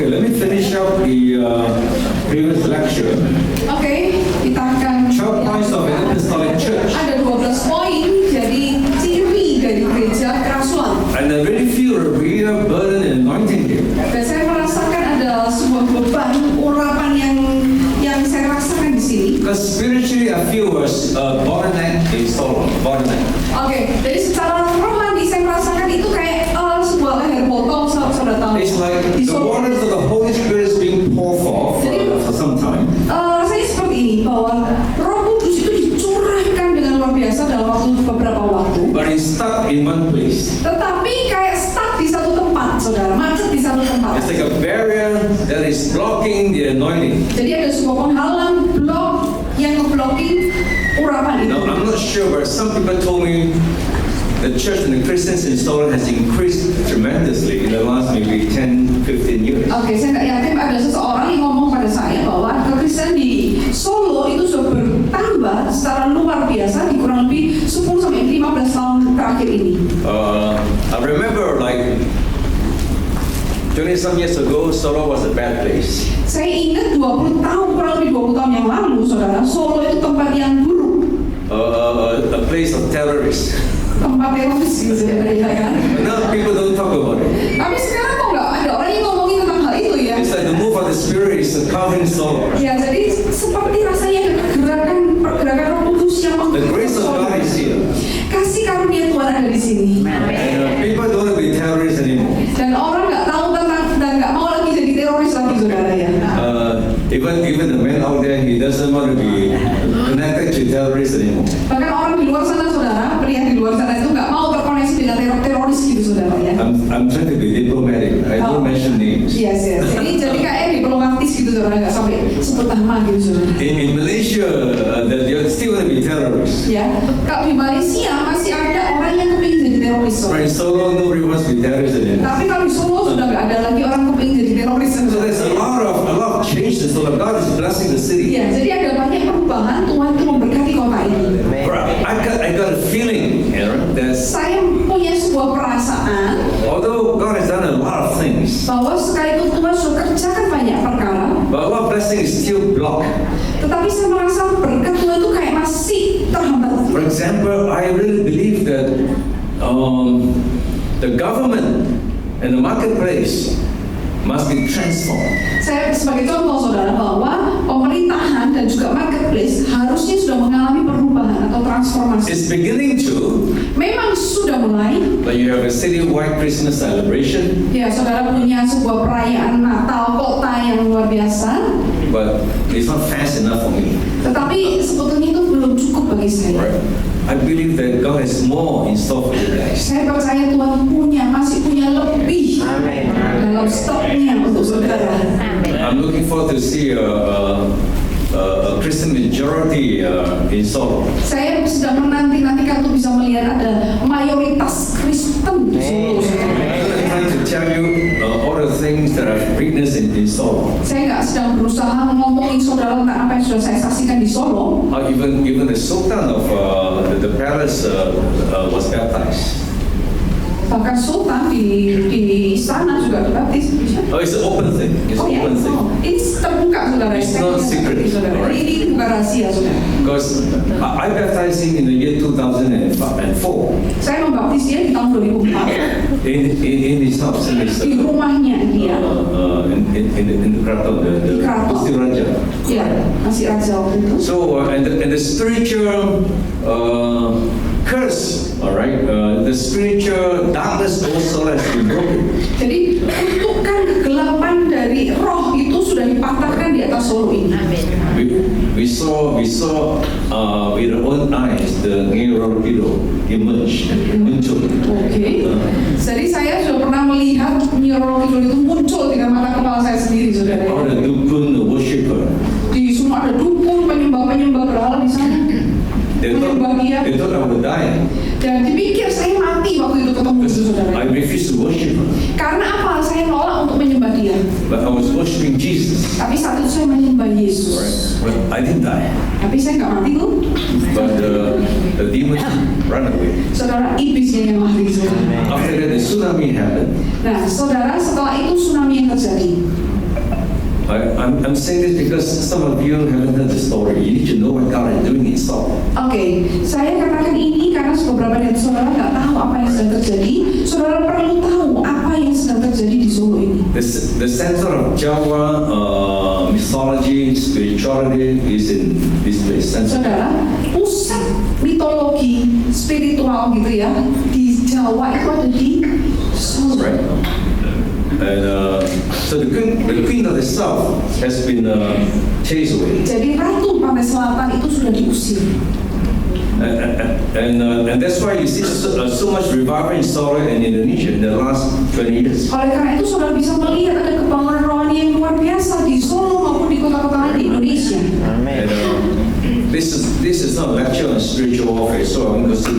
Okay, let me finish up the previous lecture. Oke, kita akan 12 points of an apostolic church. ada 12 poin jadi ciri dari gereja kerasulan. And I really feel a real burden and anointing here. Dan saya merasakan ada sebuah beban urapan yang saya rasakan di sini. Because spiritually I feel a bottleneck in Solo. Bottleneck. Oke, jadi secara rohani saya merasakan itu kayak sebuah leher potong, saudara tahu. It's like Di the Solo. waters of the Holy Spirit is being poured forth for some time. Rasanya seperti ini, bahwa Roh Kudus itu dicurahkan dengan luar biasa dalam waktu beberapa waktu. But it's stuck in one place. Tetapi kayak stuck di satu tempat, saudara, macet di satu tempat. It's like a barrier that is blocking the anointing. Jadi ada sebuah penghalang blok yang ngeblocking urapan itu. Now, I'm not sure, but some people told me the church and the Christians in Solo has increased tremendously in the last maybe 10, 15 years. Oke, saya nggak yakin ada seseorang yang ngomong pada saya bahwa kekristenan di Solo itu sudah bertambah secara luar biasa di kurang lebih 10 sampai 15 tahun terakhir ini. I remember like 20 some years ago, Solo was a bad place. Saya ingat 20 tahun, kurang lebih 20 tahun yang lalu, saudara, Solo itu tempat yang buruk. A place of terrorists. Tempat teroris gitu ya kan. But now people don't talk about it. Tapi sekarang kok nggak ada orang yang ngomongin tentang hal itu ya. It's like the move of the Spirit is covering Solo. Ya, jadi seperti rasanya pergerakan Roh Kudus yang The grace of God is here. kasih karunia Tuhan ada di sini. And people don't want to be terrorists anymore. Dan orang nggak tahu tentang dan nggak mau lagi jadi teroris lagi, saudara ya. Even the man out there, he doesn't want to be connected to terrorists anymore. Bahkan orang di luar sana, saudara, pria di luar sana itu nggak mau terkoneksi dengan teroris gitu, saudara ya. I'm trying to be diplomatic. I don't mention names. Yes. Jadi kayak diplomatis gitu, saudara, nggak sampai sebut nama gitu, saudara. In Malaysia, they still want to be terrorists. Ya, kalau di Malaysia masih ada orang yang kepingin jadi teroris. But in Solo, nobody wants to be terrorists anymore. Tapi kalau di Solo sudah nggak ada lagi orang kepingin jadi teroris. So there's a lot of change in Solo. God is blessing the city. Ya, jadi ada banyak perubahan. Tuhan itu memberkati kota ini. I got a feeling, that Saya punya sebuah perasaan although God has done a lot of things, bahwa sekalipun Tuhan sudah kerjakan banyak perkara, but a lot of blessing is still blocked. tetapi saya merasa berkat Tuhan itu kayak masih terhambat. For example, I really believe that the government and the marketplace must be transformed. Saya sebagai contoh, saudara, bahwa pemerintahan dan juga marketplace harusnya sudah mengalami perubahan atau transformasi. It's beginning to, Memang sudah mulai. but you have a citywide Christmas celebration, Ya, saudara punya sebuah perayaan Natal kota yang luar biasa, but it's not fast enough for me. tetapi sebetulnya itu belum cukup bagi saya. Right? I believe that God has more in store for you guys. Saya percaya Tuhan masih punya lebih dalam stoknya untuk saudara. I'm looking forward to see a Christian majority in Solo. Saya sedang menanti-nantikan untuk bisa melihat ada mayoritas Kristen di Solo. I'm trying to tell you all the things that I've witnessed in Solo. Saya nggak sedang berusaha ngomongin saudara tentang apa yang sudah saya saksikan di Solo. Even the Sultan of the palace was baptized. Bahkan Sultan di istana juga dibaptis. Oh, it's an open thing. It's Oh an ya, open thing. ini terbuka, saudara. It's Saya not punya secret. seperti, saudara. Alright. Ini bukan rahasia, saudara. Because I baptized him in the year 2004 Saya membaptis dia di tahun 2004 in his house, di rumahnya dia. in the Kraton, the Kraton. Gusti Raja. Ya, masih raja waktu itu. So and the spiritual curse, all right, the spiritual darkness also has been broken. Jadi kutukan kegelapan dari roh itu sudah dipatahkan di atas Solo ini. We saw with our own eyes the Nero emerge, muncul. Oke. Jadi saya sudah pernah melihat Nyiro Kidul itu muncul dengan mata kepala saya sendiri, saudara. All the dukun, the worshipper. Di semua ada dukun, penyembah berhala di sana. They thought I would die. Dan dipikir saya mati waktu itu ketemu itu, saudara. I refused to worship her. Karena apa? Saya nolak untuk menyembah dia. But I was worshiping Jesus. Tapi saat itu saya menyembah Yesus. But I didn't die. Tapi saya nggak mati tuh. But the demons ran away. Saudara, iblisnya yang mati, saudara. After that, the tsunami happened. Nah, saudara, setelah itu tsunami yang terjadi. I'm saying this because some of you haven't heard the story. You need to know what God is doing in Solo. Oke, saya katakan ini karena beberapa dari saudara nggak tahu apa yang sedang terjadi. Saudara perlu tahu apa yang sedang terjadi di Solo ini. The center of Jawa mythology, spirituality is in this place. Saudara, pusat mitologi spiritual gitu ya di Jawa itu ada di Solo. Right. And so the queen of the south has been chased away. Jadi ratu pantai selatan itu sudah diusir. And that's why you see so much revival in Solo and Indonesia in the last 20 years. Oleh karena itu saudara bisa melihat ada kebangunan rohani yang luar biasa di Solo maupun di kota-kota lain di Indonesia. And, this is not a lecture on spiritual warfare, so I'm going to say.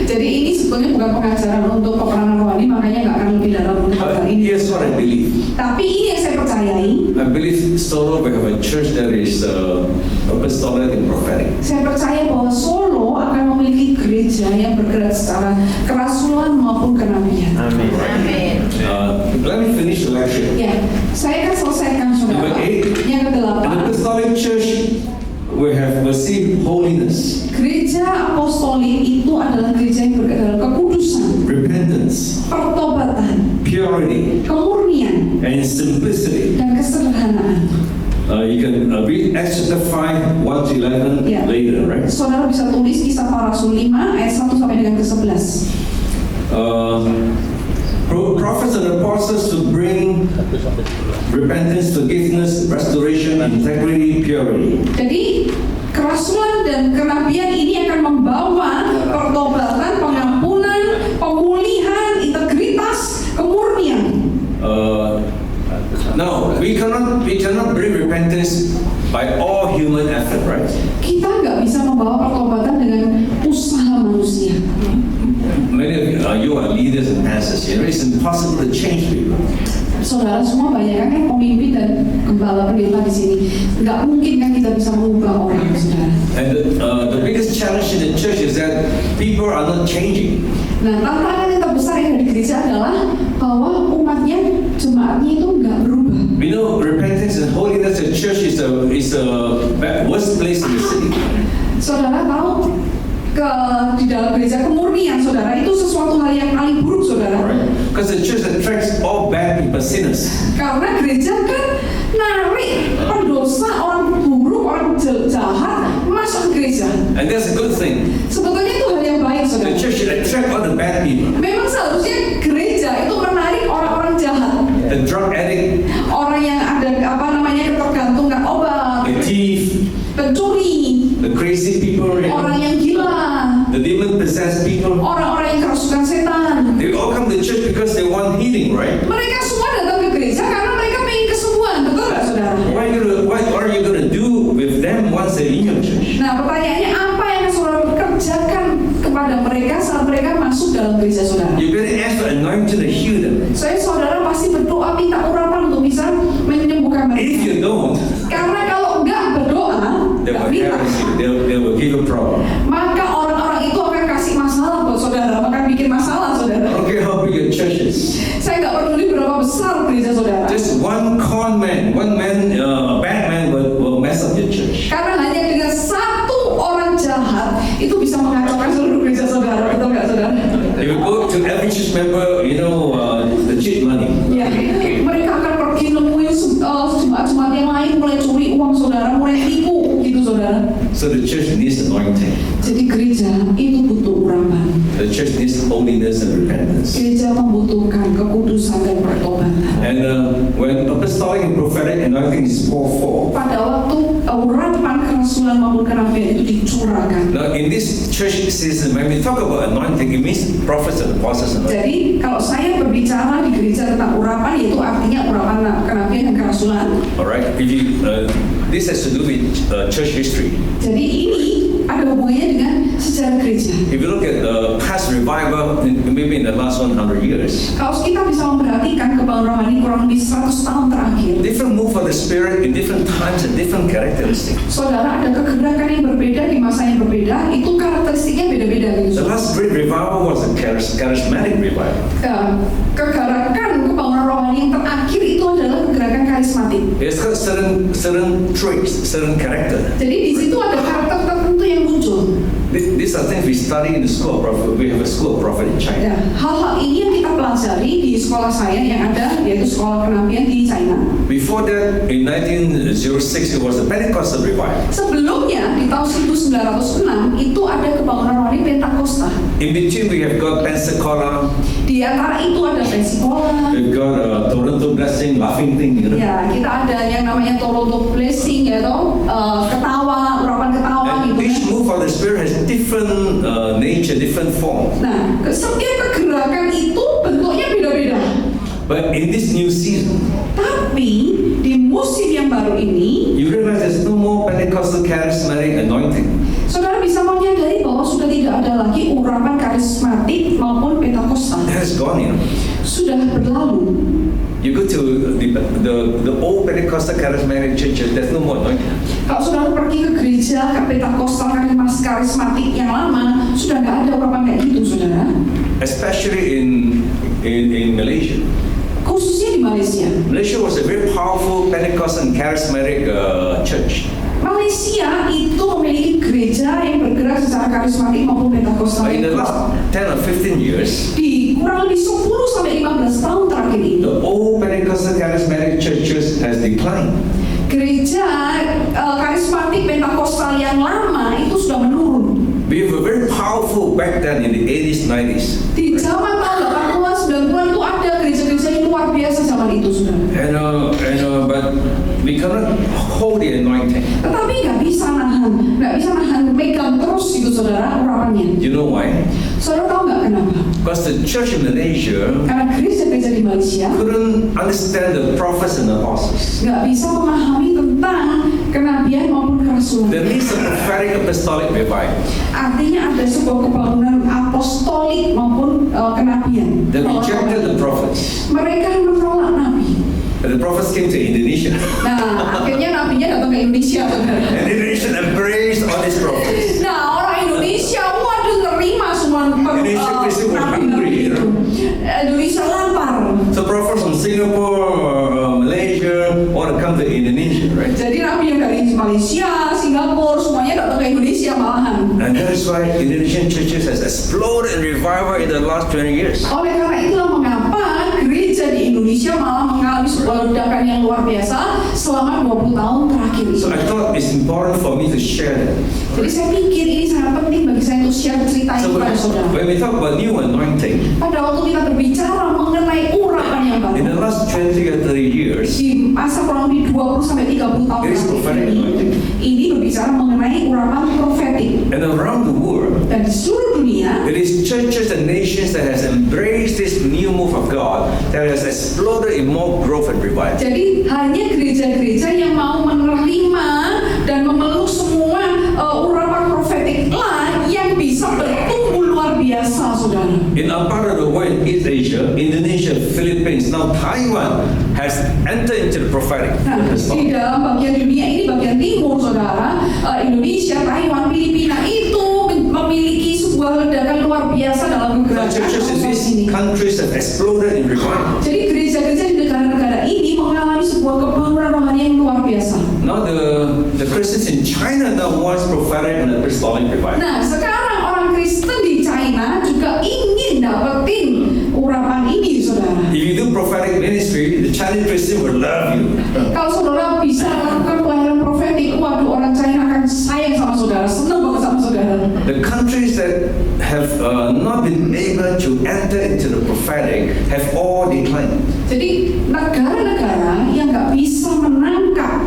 Jadi ini sebetulnya bukan pengajaran untuk peperangan rohani, makanya nggak akan lebih dalam untuk ini. Here's what I believe. Tapi ini yang saya percayai. I believe Solo will have a church that is apostolic and prophetic. Saya percaya bahwa Solo akan memiliki gereja yang bergerak secara kerasulan maupun kenabian. Amin. Let me finish the lecture. Ya, saya akan selesaikan saudara. Number 8. Yang ke-8. An apostolic church will have received holiness, Gereja apostolik itu adalah gereja yang bergerak dalam kekudusan, repentance, pertobatan, purity, kemurnian, and simplicity. dan kesederhanaan. You can read Acts chapter 5, 1 to 11 Ya. later, right? Saudara bisa tulis Kisah Para Rasul 5 ayat 1 sampai dengan ke-11. Prophets and apostles to bring repentance, forgiveness, restoration, integrity, purity. Jadi kerasulan dan kenabian ini akan membawa pertobatan, pengampunan, pemulihan, integritas, kemurnian. Now we cannot bring repentance by all human effort, right? Kita nggak bisa membawa pertobatan dengan usaha manusia. Many of you are leaders and pastors. You know it's impossible to change people. Saudara semua banyak kan pemimpin dan gembala pendeta di sini. Nggak mungkin kan kita bisa mengubah orang, saudara. And the biggest challenge in the church is that people are not changing. Nah, tantangan yang terbesar yang ada di gereja adalah bahwa umatnya, jemaatnya itu nggak berubah. We know repentance and holiness in church is the worst place in the city. Saudara tahu di dalam gereja kemurnian, saudara, itu sesuatu hal yang paling buruk, saudara. Because the church attracts all bad people, sinners. Karena gereja kan narik pendosa, orang buruk, orang jahat masuk ke gereja. And that's a good thing. Sebetulnya itu hal yang baik, The saudara. church should attract all the bad people. Memang seharusnya gereja itu menarik orang-orang jahat, The drug addict, orang yang ada ketergantungan obat, the thief, pencuri, the crazy people, orang yang gila, the demon-possessed people. orang-orang yang kerasukan setan. They all come to church because they want healing, right? Mereka semua datang ke gereja karena mereka pengen kesembuhan, betul nggak, saudara? What are you going to do with them once they're in your church? Nah, pertanyaannya apa yang saudara kerjakan kepada mereka saat mereka masuk dalam gereja saudara? You better ask for anointing to heal them. Saudara pasti berdoa minta urapan untuk bisa menyembuhkan If mereka. you don't, Karena kalau enggak berdoa, they enggak will minta, harass you. They will give you a problem. maka orang-orang itu akan kasih masalah buat saudara, akan bikin masalah, I saudara. don't care how big your church is. Saya nggak peduli berapa besar gereja saudara. Just one con man, a bad man will mess up your church. Karena hanya dengan satu orang jahat itu bisa mengacaukan seluruh gereja saudara, betul nggak, saudara? If you go to every church member, the cheat money. Ya, mereka akan pergi nemuin jemaat-jemaat yang lain, mulai curi uang saudara, mulai tipu gitu, saudara. So the church needs anointing. Jadi gereja itu butuh urapan. The church needs holiness and repentance. Gereja membutuhkan kekudusan dan pertobatan. And when apostolic and prophetic anointing is poured forth, Pada waktu urapan kerasulan maupun kenabian itu dicurahkan. now in this church season, when we talk about anointing, it means prophets and apostles anointing. Jadi kalau saya berbicara di gereja tentang urapan, yaitu artinya urapan kenabian dan kerasulan. Alright, this has to do with church history. Jadi ini ada hubungannya dengan sejarah gereja. If you look at the past revival, maybe in the last 100 years, Kalau kita bisa memperhatikan kebangunan rohani kurang lebih 100 tahun terakhir, different move of the Spirit in different times and different characteristics. saudara, ada kegerakan yang berbeda di masa yang berbeda, itu karakteristiknya beda-beda gitu. The last great revival was a charismatic revival. Kegerakan kebangunan rohani yang terakhir itu adalah kegerakan karismatik. It's got certain traits, certain character. Jadi di situ ada karakter tertentu yang muncul. These are things we study in the school of prophet. We have a school of prophet in China. Ya, hal-hal ini yang kita pelajari di sekolah saya yang ada, yaitu sekolah kenabian di China. Before that, in 1906, it was the Pentecostal revival. Sebelumnya di tahun 1906 itu ada kebangunan rohani Pentakosta. In between, we have got Pensacola, Di antara itu ada Pensacola. we've got Toronto Blessing, Laughing Thing, you know. Ya, kita ada yang namanya Toronto Blessing, ya toh, ketawa, urapan ketawa And gitu. each move of the Spirit has different nature, different form. Nah, setiap kegerakan itu bentuknya beda-beda. But in this new season, Tapi di musim yang baru ini, you realize there's no more Pentecostal charismatic anointing. saudara bisa menyadari bahwa sudah tidak ada lagi urapan karismatik maupun Pentakosta. That has gone, you know. Sudah berlalu. You go to the old Pentecostal charismatic churches, there's no more anointing. Kalau saudara pergi ke gereja ke Pentakosta karismatik yang lama, sudah nggak ada urapan kayak gitu, saudara. Especially in Malaysia. Khususnya di Malaysia. Malaysia was a very powerful Pentecostal and charismatic church. Malaysia itu memiliki gereja yang bergerak secara karismatik maupun Pentakosta. But in the last 10 or 15 years, Di kurang lebih 10 sampai 15 tahun terakhir ini, the old Pentecostal charismatic churches has declined. gereja karismatik Pentakosta yang lama itu sudah menurun. We were very powerful back then in the 80s, 90s. Di zaman tahun 80-an, 90-an itu ada gereja-gereja yang luar biasa zaman itu, saudara. But we cannot hold the anointing. Tetapi nggak bisa nahan, megang terus itu, saudara, urapannya. You know why? Saudara tahu nggak kenapa? Because the church in Malaysia Karena gereja-gereja di Malaysia couldn't understand the prophets and the apostles. nggak bisa memahami tentang kenabian maupun kerasulan. There needs a prophetic apostolic revival. Artinya ada sebuah kebangunan apostolik maupun kenabian. They rejected the prophets. Mereka menolak nabi. And the prophets came to Indonesia. Nah, akhirnya nabinya datang ke Indonesia, saudara. And Indonesia embraced all these prophets. Nah, orang Indonesia, waduh, terima semua Indonesia Kristen were hungry, you know. Indonesia lapar. So prophets from Singapore, Malaysia, all to come to Indonesia, right? Jadi nabi yang dari Malaysia, Singapura, semuanya datang ke Indonesia malahan. And that is why Indonesian churches has exploded in revival in the last 20 years. Oleh karena itulah mengapa gereja di Indonesia malah mengalami sebuah ledakan yang luar biasa selama 20 tahun terakhir ini. So I thought it's important for me to share that. Jadi saya pikir ini sangat penting bagi saya untuk share cerita ini So kepada saudara. when we talk about new anointing, Pada waktu kita berbicara mengenai urapan yang in the baru, last 20 or 30 years, di masa kurang lebih 20 sampai 30 tahun there is prophetic anointing. ini berbicara mengenai urapan profetik. And around the world, Dan di seluruh dunia, it is churches and nations that has embraced this new move of God that has exploded in more growth and revival. jadi hanya gereja-gereja yang mau menerima dan memeluk semua urapan profetik lah yang bisa bertumbuh luar biasa, saudara. In our part of the world, East Asia, Indonesia, Philippines, now Taiwan has entered into the prophetic. Nah, di dalam bagian dunia ini, bagian timur, saudara, Indonesia, Taiwan, Filipina itu memiliki sebuah ledakan luar biasa dalam The kegerakan churches in apostolic ini. these countries have exploded in revival. Jadi gereja-gereja di negara-negara ini mengalami sebuah kebangunan rohani yang luar biasa. Now the Christians in China now wants prophetic and apostolic revival. Nah, sekarang orang Kristen di China juga ingin dapetin urapan ini, saudara. If you do prophetic ministry, the Chinese Christian will love you. Kalau saudara bisa melakukan pelayanan profetik, waduh, orang China akan sayang sama saudara, senang banget sama saudara. The countries that have not been able to enter into the prophetic have all declined. Jadi negara-negara yang nggak bisa menangkap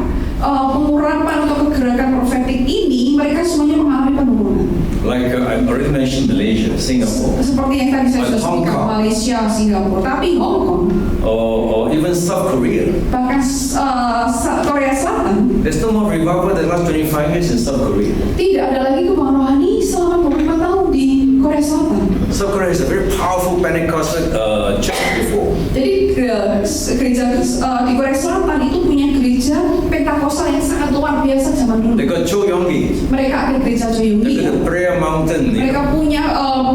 pengurapan atau kegerakan profetik ini, mereka semuanya mengalami penurunan. Like I already mentioned Malaysia, Singapore, Seperti yang tadi saya sudah Hong sebutkan, Kong. Malaysia, Singapura, tapi Hong Kong, or even South Korea. bahkan Korea Selatan, There's no more revival the last 25 years in South Korea. tidak ada lagi kebanggaan rohani selama 25 tahun di Korea Selatan. South Korea is a very powerful Pentecostal church before. Jadi gereja di Korea Selatan itu punya gereja Pentakosta yang sangat luar biasa zaman dulu. They got Cho Yonggi, Mereka ada gereja they Joyungi, got the prayer mountain. mereka punya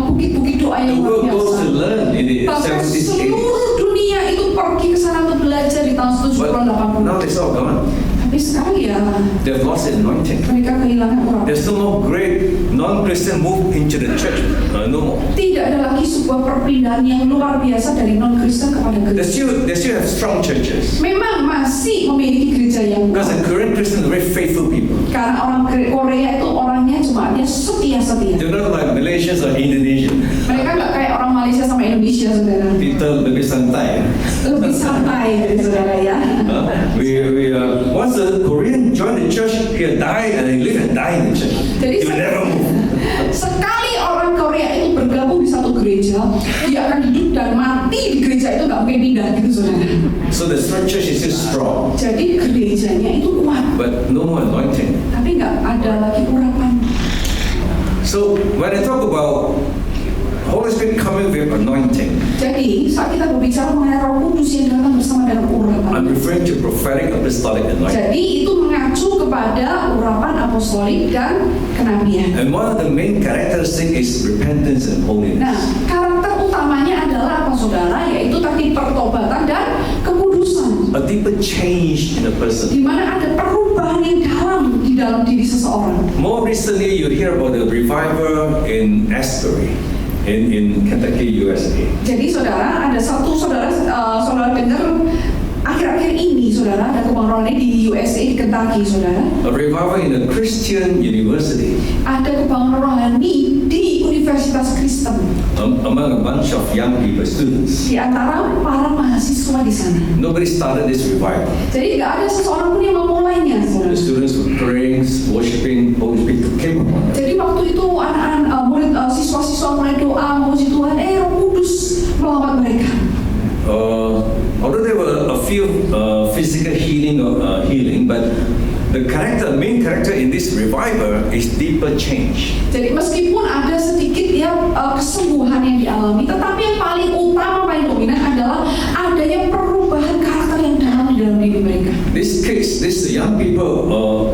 bukit-bukit doa The yang luar world goes biasa. to learn in the Bahkan 70s, 80s. seluruh dunia itu pergi ke sana untuk belajar di tahun But 70-80. now it's all gone. Tapi sekarang ya They've lost the anointing. mereka kehilangan urapan. There's no more great non-Christian move into the church. No more. Tidak ada lagi sebuah perpindahan yang luar biasa dari non-Kristen kepada They Kristen. still have strong churches. Memang masih memiliki gereja yang Because kuat. the Korean Christians are very faithful people. Karena orang Korea itu orangnya jemaatnya setia-setia. They're not like Malaysians or Indonesian. Mereka nggak kayak orang Malaysia sama Indonesia, saudara. Kita lebih santai. Lebih santai dari saudara ya. Once the Korean join the church, he'll die and he live and die in the church. Jadi He will never move. sekali orang Korea itu bergabung di satu gereja, dia akan hidup dan mati di gereja itu, nggak mungkin pindah gitu, saudara. So the church is still strong, Jadi gerejanya itu kuat, but no more anointing. tapi nggak ada lagi urapan. So when I talk about Holy Spirit coming with anointing, Jadi saat kita berbicara mengenai Roh Kudus yang datang bersama dengan I'm urapan, referring to prophetic apostolic anointing. jadi itu mengacu kepada urapan apostolik dan kenabian. And one of the main characteristics is repentance and Nah, holiness. karakter utamanya adalah apa, saudara? Yaitu tadi pertobatan dan kekudusan, A deeper change in a person. di mana ada perubahan yang dalam di dalam diri seseorang. More recently, you hear about the revival in Asbury, in Kentucky, USA. Jadi saudara, ada satu saudara dengar akhir-akhir ini, saudara, ada kebanggaan rohani di USA, di Kentucky, saudara. A revival in a Christian university Ada kebanggaan rohani di Universitas Kristen among a bunch of young people, students. di antara para mahasiswa di sana. Nobody started this revival. Jadi nggak ada seseorang pun yang memulainya, The saudara. students were praying, worshiping, Holy Spirit came upon them. Jadi waktu itu anak-anak murid siswa-siswa mulai doa memuji Tuhan, Roh Kudus melawat mereka. Although there were a few physical healing, but the main character in this revival is deeper change. Jadi meskipun ada sedikit ya kesembuhan yang dialami, tetapi yang paling utama, paling dominan adalah adanya perubahan karakter yang dalam di dalam diri mereka. These young people,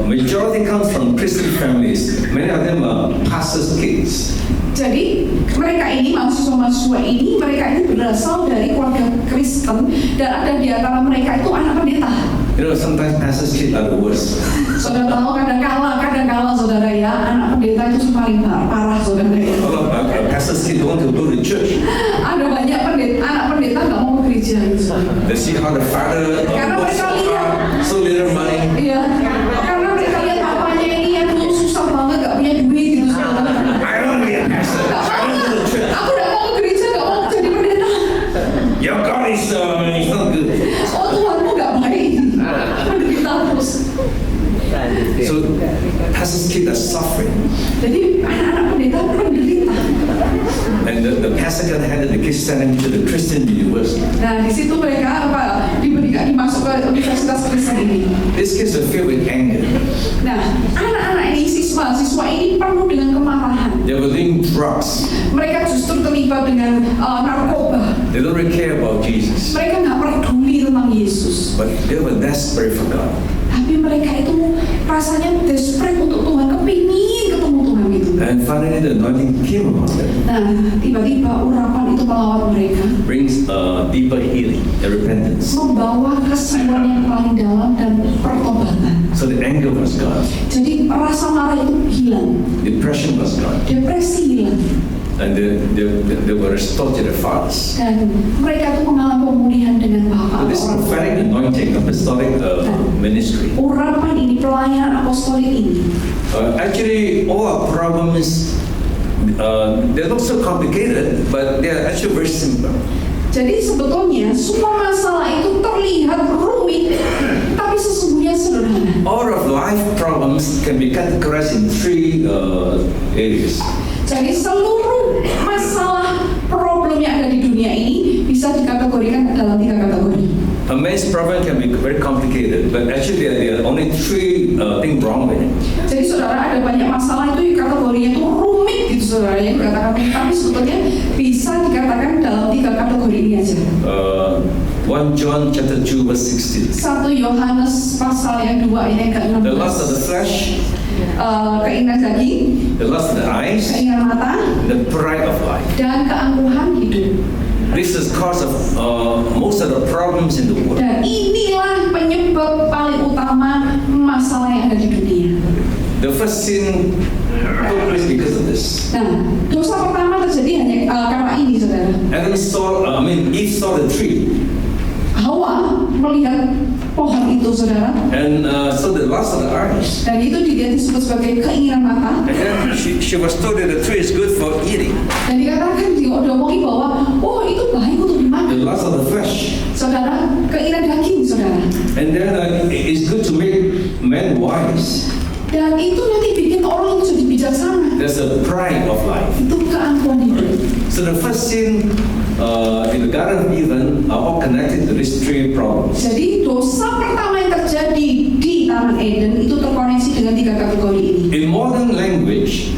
majority comes from Christian families. Many of them are pastors' kids. Jadi mereka ini, mahasiswa-mahasiswa ini, mereka ini berasal dari keluarga Kristen dan ada di antara mereka itu anak pendeta. You know, sometimes pastors' kids are the worst. Saudara tahu kadang-kala saudara ya, anak pendeta itu paling parah, saudara ya. A lot of pastors' kids don't want to go to church. Ada banyak anak pendeta nggak mau ke gereja gitu. They see how the father Karena works mereka so lihat. hard, so little money. Iya, karena mereka lihat bapaknya ini yang dulu susah banget, nggak punya duit gitu, saudara. I don't be a pastor. I don't go to church. Aku udah mau ke gereja, nggak mau jadi pendeta. Your God is not good. Oh, Tuhanmu nggak baik. Menderita terus. So pastors' kids are suffering, Jadi anak-anak pendeta menderita. and the pastor can handle the kids send them to the Christian university. Nah, di situ mereka dimasuk ke Universitas Kristen ini. These kids are filled with anger. Nah, anak-anak ini, siswa ini penuh dengan kemarahan. They were doing drugs. Mereka justru terlibat dengan narkoba. They don't really care about Jesus, Mereka nggak peduli tentang Yesus. but they were desperate for God. Tapi mereka itu rasanya desperate untuk Tuhan, kepingin ketemu Tuhan itu. And finally, the anointing came upon them, Nah, tiba-tiba urapan itu melawat mereka, brings deeper healing and repentance. membawa kesembuhan yang paling dalam dan pertobatan. So the anger was gone, Jadi rasa marah itu hilang, depression was gone, depresi hilang, and they were restored to their fathers. dan mereka itu mengalami pemulihan dengan So bapak this orang tua. prophetic anointing, apostolic ministry. Urapan ini, pelayanan apostolik ini, Actually, all our problems, they're not so complicated, but they're actually very simple. jadi sebetulnya semua masalah itu terlihat rumit, tapi sesungguhnya sederhana. All of life problems can be categorized in three areas. Jadi seluruh masalah problem yang ada di dunia ini bisa dikategorikan dalam 3 kategori. A man's problem can be very complicated, but actually there are only three things wrong with it. Jadi saudara, ada banyak masalah itu kategorinya itu rumit gitu, saudara, yang dikatakan rumit, tapi sebetulnya bisa dikatakan dalam 3 kategori ini aja. 1 John chapter 2 verse 16. 1 Yohanes pasal yang 2 ayat yang The lust of the ke-16. flesh, Keinginan daging, the lust of the eyes, keinginan mata, the pride of life. dan keangkuhan hidup. This is cause of most of the problems in the world. Dan inilah first sin took place because of this. Nah, dosa pertama terjadi hanya karena ini, saudara. Eve saw the tree. Hawa melihat pohon itu, saudara. And so the lust of the eyes. Dan itu disebut sebagai keinginan mata. And then she was told that the tree is good for eating. Dan dikatakan, diomongi bahwa, oh itu baik untuk dimakan. The lust of the flesh. Saudara, keinginan daging, saudara. And then it's good to make men wise. Dan itu nanti bikin orang itu jadi bijaksana. There's a pride of life. Itu keangkuhan hidup. So the first sin in the Garden of Eden are all connected to these three problems. Jadi dosa pertama yang terjadi di Taman Eden itu terkoneksi dengan tiga kategori ini. In modern language,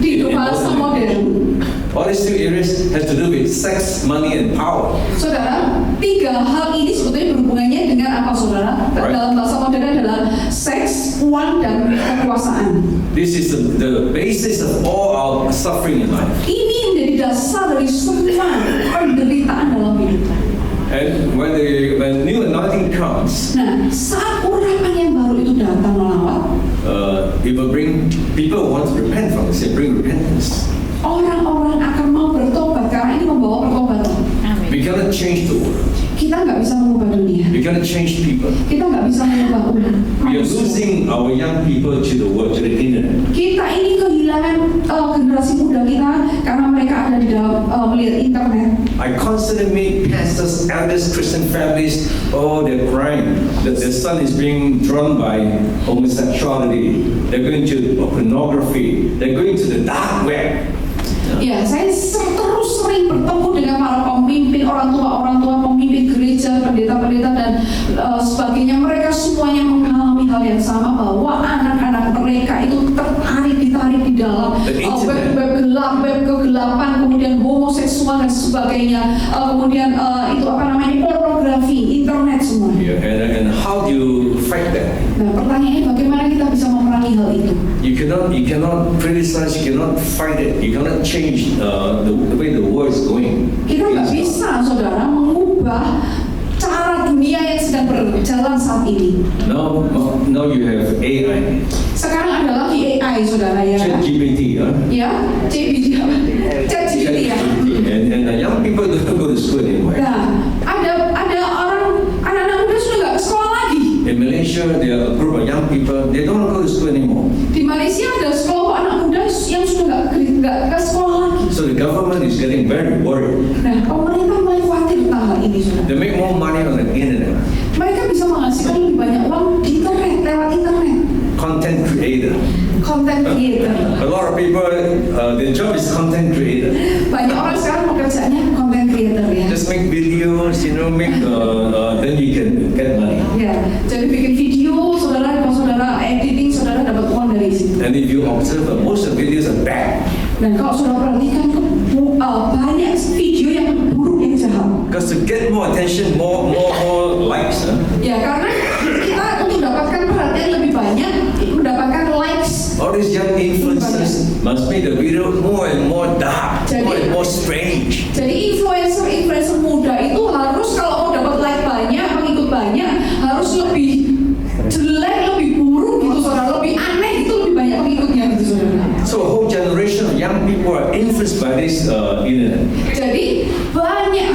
Di bahasa modern, all these three areas has to do with sex, money, and power. saudara, tiga hal ini sebetulnya berhubungannya dengan apa, saudara? Right. Dalam bahasa modern adalah seks, uang, dan kekuasaan. This is the basis of all our suffering in life. Ini menjadi dasar dari semua penderitaan dalam hidup. And when new anointing comes, Nah, saat urapan yang baru itu datang melawat, it will bring people who want to repent from this. It bring repentance. orang-orang akan mau bertobat karena ini membawa pertobatan. We cannot change the world. Kita nggak bisa mengubah dunia. We cannot change people. Kita nggak bisa mengubah umat We are manusia. losing our young people to the world, to the internet. Kita ini kehilangan generasi muda kita karena mereka ada di dalam melihat internet. I constantly meet pastors, elders, Christian families. Oh, they're crying that their son is being drawn by homosexuality. They're going to pornography. They're going to the dark web. Ya, saya terus sering bertemu dengan para pemimpin, orang tua, pemimpin gereja, pendeta-pendeta dan sebagainya. Mereka semuanya mengalami hal yang sama, bahwa anak-anak mereka itu ditarik di dalam web gelap, web kegelapan, kemudian homoseksual dan sebagainya, kemudian itu pornografi, internet semua. Yeah, and how do you fight that? Nah, pertanyaannya bagaimana kita bisa memerangi hal itu? You cannot criticize. You cannot fight it. You cannot change the way the world is going. Kita nggak bisa, saudara, mengubah cara dunia yang sedang berjalan saat ini. Now you have AI, Sekarang ada lagi AI, saudara, ya. ChatGPT, Ya, ChatGPT ya. and young people don't go to school anymore. Nah, ada anak-anak muda sudah nggak ke sekolah lagi. In Malaysia, there are a group of young people. They don't go to school anymore. Di Malaysia ada sekelompok anak muda yang sudah nggak ke sekolah lagi. So the government is getting very worried. Nah, pemerintah mulai khawatir tentang hal ini, saudara. They make more money on the internet. Mereka bisa menghasilkan lebih banyak uang di internet, lewat internet. Content creator. Content creator. A lot of people, their job is content creator. Banyak orang sekarang pekerjaannya content creator, ya. Just make videos, then you can get money. Ya, jadi bikin video, saudara, kalau saudara editing, saudara dapat uang dari situ. And if you observe, most of the videos are bad. Dan kalau saudara perhatikan, banyak video yang buruk, yang jahat. Because to get more attention, more likes. Ya, karena kita untuk mendapatkan perhatian lebih banyak, mendapatkan likes. All these young influencers must make the video more and more dark, more and more strange. Jadi influencer muda itu harus kalau mau dapat like banyak, pengikut banyak, harus lebih jelek, lebih buruk gitu, saudara, lebih aneh gitu, lebih banyak pengikutnya gitu, saudara. So a whole generation of young people are influenced by this internet. Jadi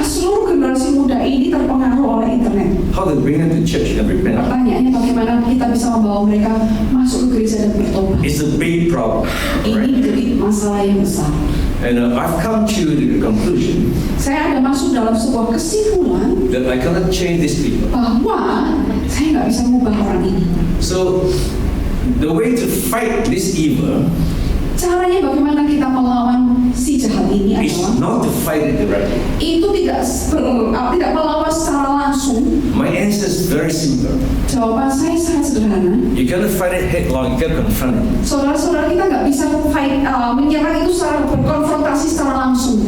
seluruh generasi muda ini terpengaruh oleh internet. How to bring them to church and repent? Pertanyaannya bagaimana kita bisa membawa mereka masuk ke gereja dan bertobat? It's a big problem. Ini Right? menjadi masalah yang besar. And I've come to the conclusion Saya ada masuk dalam sebuah kesimpulan that I cannot change these people. bahwa saya nggak bisa mengubah orang ini. So the way to fight this evil Caranya bagaimana kita melawan si jahat ini is adalah not to fight it directly. itu tidak melawan secara langsung. My answer is very simple. Jawaban saya sangat sederhana. You cannot fight it headlong. You can confront it. Saudara-saudara, kita nggak bisa menyerang itu secara berkonfrontasi secara langsung.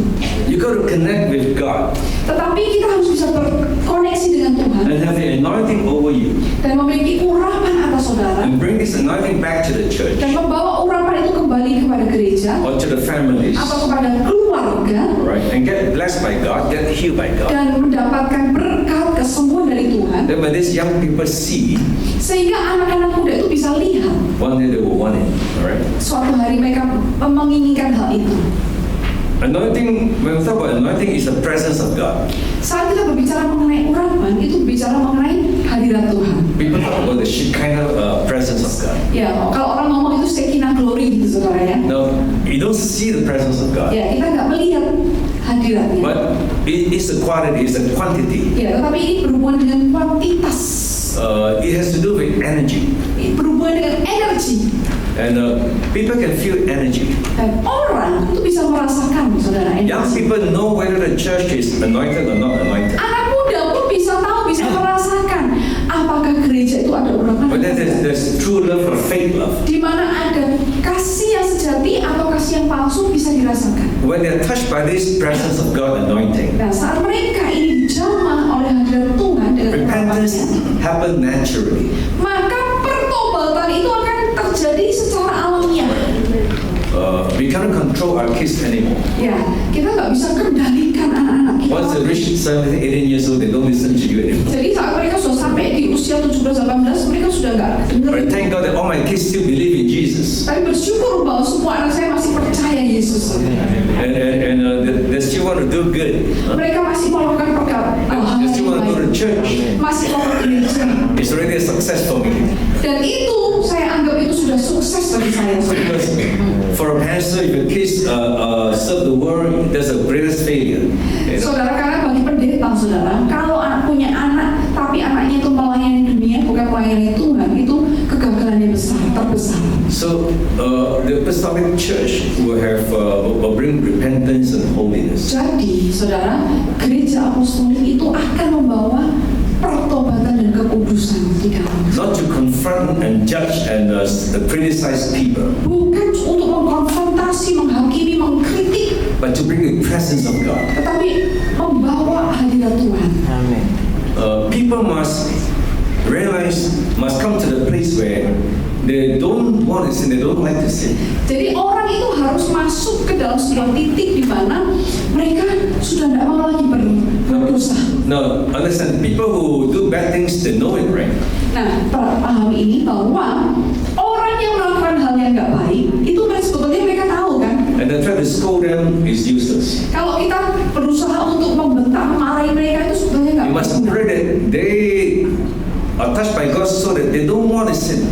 You got to connect with God Tetapi kita harus bisa berkoneksi dengan Tuhan and have the anointing over you, dan memiliki urapan atas saudara and bring this anointing back to the church dan membawa urapan itu kembali kepada gereja or to the families, atau kepada keluarga right? And get blessed by God, get healed by God. dan mendapatkan berkat kesembuhan dari Tuhan Tuhan, then when these young people see, sehingga anak-anak muda itu bisa lihat one day they will want it. All right. suatu hari mereka menginginkan hal itu. Anointing, when we talk about anointing, is the presence of God. Saat kita berbicara mengenai urapan, itu bicara mengenai hadirat Tuhan. People talk about the Shekinah presence of God. Ya, kalau orang ngomong itu Shekinah glory gitu saudara ya. No, you don't see the presence of God. Ya, kita nggak melihat hadiratnya. But it's the quality, it's the quantity. Ya, tetapi ini berhubungan dengan kuantitas. It has to do with energy. Berhubungan dengan energi. And people can feel energy. Dan orang itu bisa merasakan, saudara. Young people know whether the church is anointed or not anointed. Anak muda pun bisa tahu, bisa merasakan apakah gereja itu ada urapan. But then there's true love or fake love. Di mana ada kasih yang sejati atau kasih yang palsu bisa dirasakan. When they're touched by this presence of God anointing, Nah, saat mereka ini dijamah oleh hadirat Tuhan dengan repentance urapannya, happens naturally. maka pertobatan itu akan terjadi secara alamiah. We cannot control our kids anymore. Ya, kita nggak bisa kendalikan anak-anak kita. Once they reach 17, 18 years old, they don't listen to you anymore. Jadi saat mereka sudah sampai di usia 17-18, mereka sudah nggak dengar. But thank God that all my kids still believe in Jesus. Tapi bersyukur bahwa semua anak saya masih percaya Yesus. And they still want to do good. Mereka masih melakukan hal They yang still want to go to baik. church. Masih mau ke gereja. It's already a success for me. Dan itu saya anggap itu sudah sukses bagi saya. Because for a pastor, if your kids serve the world, that's the greatest failure. You know? Saudara, karena bagi pendeta, saudara, kalau anak punya anak, tapi anaknya itu melayani dunia, bukan melayani Tuhan, itu kegagalannya besar, terbesar. So the apostolic church will bring repentance and holiness. Jadi, saudara, gereja apostolik itu akan membawa pertobatan dan kekudusan di dalam. Not to confront and judge and criticize people, Bukan untuk mengkonfrontasi, menghakimi, mengkritik, but to bring the presence of God. tetapi membawa hadirat Tuhan. Amin. People must come to the place where they don't want to sin, they don't like to sin. Jadi orang itu harus masuk ke dalam sebuah titik di mana mereka sudah tidak mau lagi berdosa. Now, understand, people who do bad things, they know it, right? Nah, pahami ini bahwa orang yang melakukan hal yang nggak baik itu sebetulnya mereka tahu kan. And they try to scold them is useless. Kalau kita berusaha untuk membentak, memarahi mereka itu sebetulnya nggak You must berguna. pray that they are touched by God so that they don't want to sin.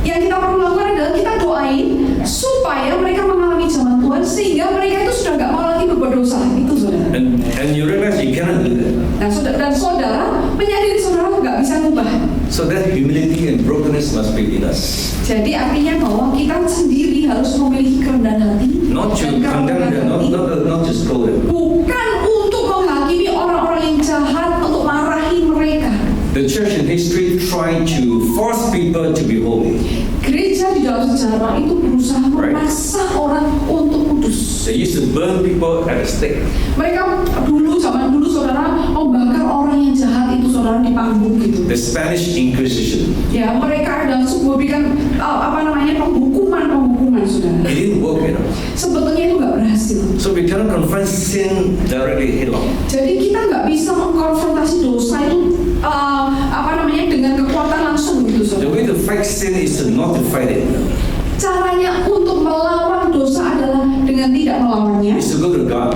Yang kita perlu lakukan adalah kita doain supaya mereka mengalami zaman Tuhan sehingga mereka itu sudah nggak mau lagi berbuat dosa. Itu saudara. And you realize you cannot do that. Nah, saudara menyadari saudara nggak bisa ngubah. So that humility and brokenness must be in us. Jadi artinya bahwa kita sendiri harus memiliki kerendahan hati Not to dan condemn them, kerendahan hati. not to scold them. Bukan untuk menghakimi orang-orang yang jahat, untuk marahi mereka. The church in history tried to force people to be holy. Gereja di dalam sejarah itu berusaha memaksa orang untuk kudus. They used to burn people at the stake. Mereka zaman dulu saudara membakar orang yang jahat itu saudara di panggung gitu. The Spanish Inquisition. Ya, mereka adalah sebuah penghukuman saudara. It didn't work, you know. Sebetulnya itu nggak berhasil. So we cannot confront sin directly head on. Jadi kita nggak bisa mengkonfrontasi dosa itu dengan kekuatan langsung gitu The saudara. way to fight sin is to not to fight it. Caranya untuk melawan dosa adalah dengan tidak melawannya, It's to go to God.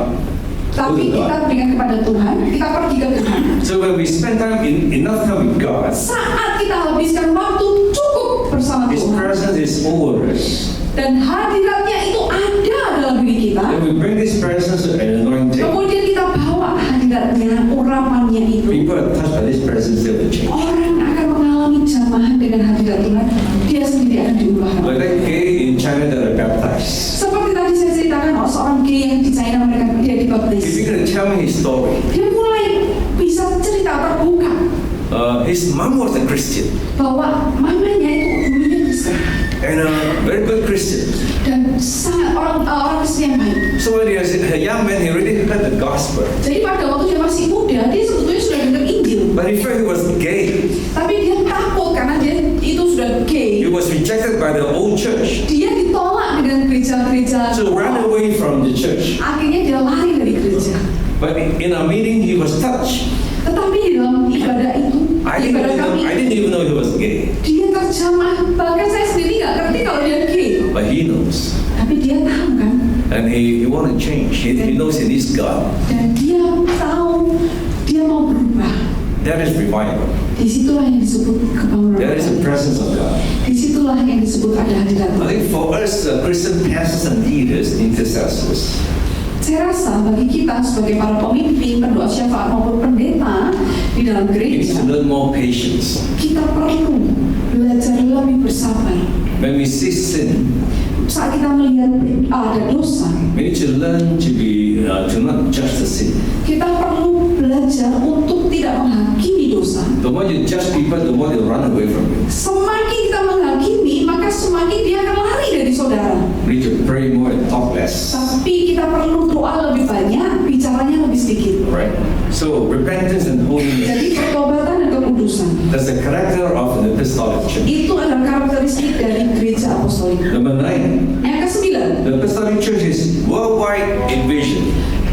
tapi kita berikan kepada Tuhan, kita pergi ke Tuhan. So when we spend enough time with God, Saat kita habiskan waktu cukup bersama His Tuhan presence is over us. dan hadiratnya itu ada dalam diri kita, Then we bring this presence and anointing. kemudian kita bawa hadiratnya, urapannya itu, People are touched by this presence, they will change. orang akan mengalami jamahan dengan hadirat Tuhan. Dia sendiri akan diubah. Like that gay in China that are baptized. Seperti tadi saya ceritakan seorang gay yang di China dia If dibaptis. you're going to tell me his story, Dia mulai bisa cerita terbuka his mom was a Christian bahwa mamanya itu dulunya Kristen and a very good Christian. dan sangat orang Kristen yang baik. So when he was a young man, he already heard the gospel, Jadi pada waktu dia masih muda, dia sebetulnya sudah dengar Injil. but he felt he was gay. Tapi dia takut karena dia itu sudah gay. He was rejected by the old church. Dia ditolak dengan gereja-gereja. So ran away from the church. Akhirnya dia lari dari gereja. But in our meeting, he was touched. Tetapi di dalam ibadah itu, I think didn't even know he was gay, Dia terjemah, bahkan saya sendiri nggak ngerti kalau dia gay. but he knows. Tapi dia tahu kan, And he want to change. He knows he needs God. dan dia tahu dia mau berubah. That is revival. Disitulah yang disebut kebangunan. That is the presence of God. Disitulah yang disebut ada hadirat. I think for us, Christian pastors and leaders, intercessors, Saya rasa bagi kita sebagai para pemimpin, pendoa syafaat maupun pendeta di dalam we need to gereja, learn more patience. kita perlu belajar lebih bersabar. When we see sin, Saat kita melihat ada dosa, we need to learn to not judge the sin. kita perlu belajar untuk tidak menghakimi dosa. The more you judge people, the more they run away from you. Semakin kita menghakimi, maka semakin dia akan lari dari saudara. We need to pray more and talk less. Tapi kita perlu doa lebih banyak, bicaranya lebih sedikit. Right? So repentance and holiness. Jadi pertobatan dan kekudusan That's the character of the apostolic church. itu adalah karakteristik dari gereja apostolik. Number 9, Yang ke-9, the apostolic church is worldwide in vision.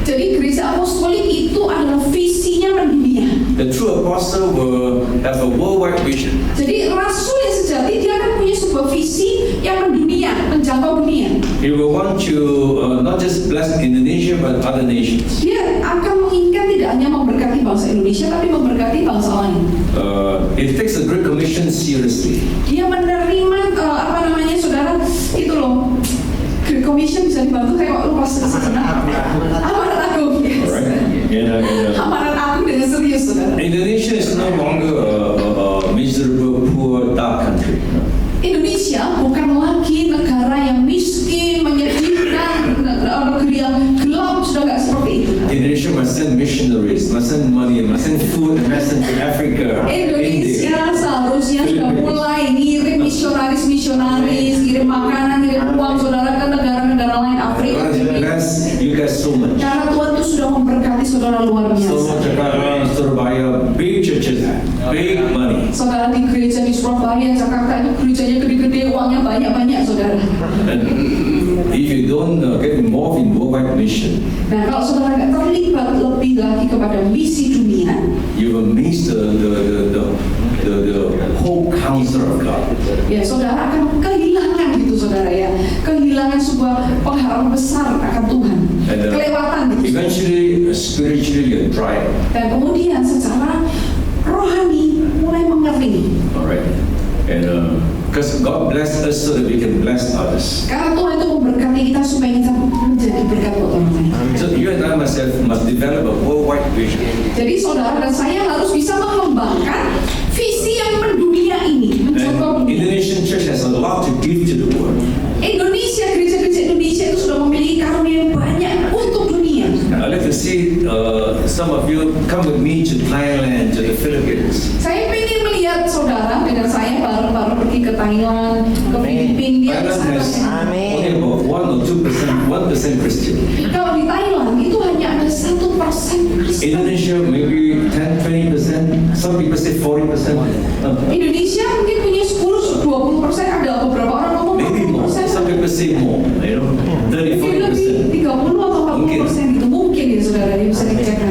jadi gereja apostolik itu adalah visinya mendunia. The true apostle will have a worldwide vision. Jadi rasul yang sejati dia akan punya sebuah visi yang mendunia, menjangkau dunia. He will want to not just bless Indonesia but other nations. Dia akan menginginkan tidak hanya memberkati bangsa Indonesia, tapi memberkati bangsa lain. It takes the Great Commission seriously. Dia menerima saudara, itu loh. Great Commission bisa dibantu kayak kok lupa sejenak. Amanat agung. Yes. Alright. Amanat agung dengan serius, saudara. Indonesia is no longer a miserable, poor, dark country. Indonesia bukan lagi negara yang miskin, menyedihkan, negeri yang gelap, sudah nggak seperti itu. Indonesia must send missionaries, must send money, must send food, and must send to Africa, India. Indonesia seharusnya sudah mulai ngirim misionaris, ngirim makanan, ngirim uang saudara ke negara-negara lain Afrika. God has blessed you guys so much. Karena Tuhan itu sudah memberkati saudara luar So biasa. Jakarta, Surabaya, big churches, big money. Saudara di gereja di Surabaya, Jakarta itu gerejanya gede-gede, uangnya banyak-banyak, saudara. And if you don't get involved in worldwide mission, Nah, kalau saudara nggak terlibat lebih lagi kepada misi dunia, you will miss the whole counsel of God. ya saudara akan kehilangan gitu, saudara ya, kehilangan sebuah pengharapan besar akan Tuhan, And, kelewatan gitu. Eventually, spiritually, you're dry. Dan kemudian secara rohani mulai mengering. Alright? And because God blessed us so that we can bless others. Karena Tuhan itu memberkati kita supaya kita menjadi berkat buat orang lain. So you and I must develop a worldwide vision. Jadi saudara dan saya harus bisa mengembangkan visi yang mendunia ini, mencoba And Indonesian church has a lot to give to the world. Indonesia, gereja-gereja Indonesia itu sudah memiliki karunia yang banyak untuk dunia. I'd like to see some of you come with me to Thailand, to the Philippines. Saya ingin melihat saudara dengan saya bareng-bareng pergi ke Thailand, ke Filipina, dia Thailand has only about 1 or 2%, 1% Christian. Kalau di Thailand itu hanya ada 1% Kristen. Indonesia maybe 10, 20%. Some people say 40%. Indonesia mungkin punya 10-20%, ada beberapa orang ngomong Maybe more. 40%. Some people say more. 30, Mungkin lebih 40%. 30 atau 40% itu mungkin ya saudara, dia bisa dikatakan.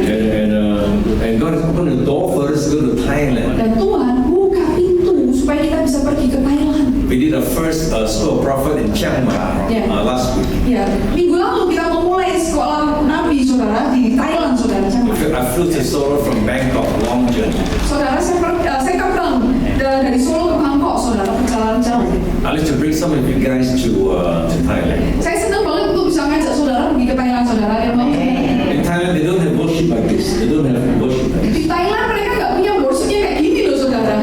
And God has opened the door for us to go to Thailand. Dan Tuhan buka pintu supaya kita bisa pergi ke Thailand. We did our first school of prophet in Chiang Mai Yeah. last week. Ya, minggu lalu kita memulai sekolah Nabi saudara di Thailand, saudara. I flew to Solo from Bangkok, long journey. Saudara, saya terbang dari Solo ke Bangkok, saudara, perjalanan jauh. I'd like to bring some of you guys to Thailand. Saya senang banget untuk bisa ngajak saudara pergi ke Thailand, saudara. Yang mau In Thailand, they don't have worship like this. They don't have worship like this. di Thailand mereka nggak punya worshipnya kayak gini loh, saudara.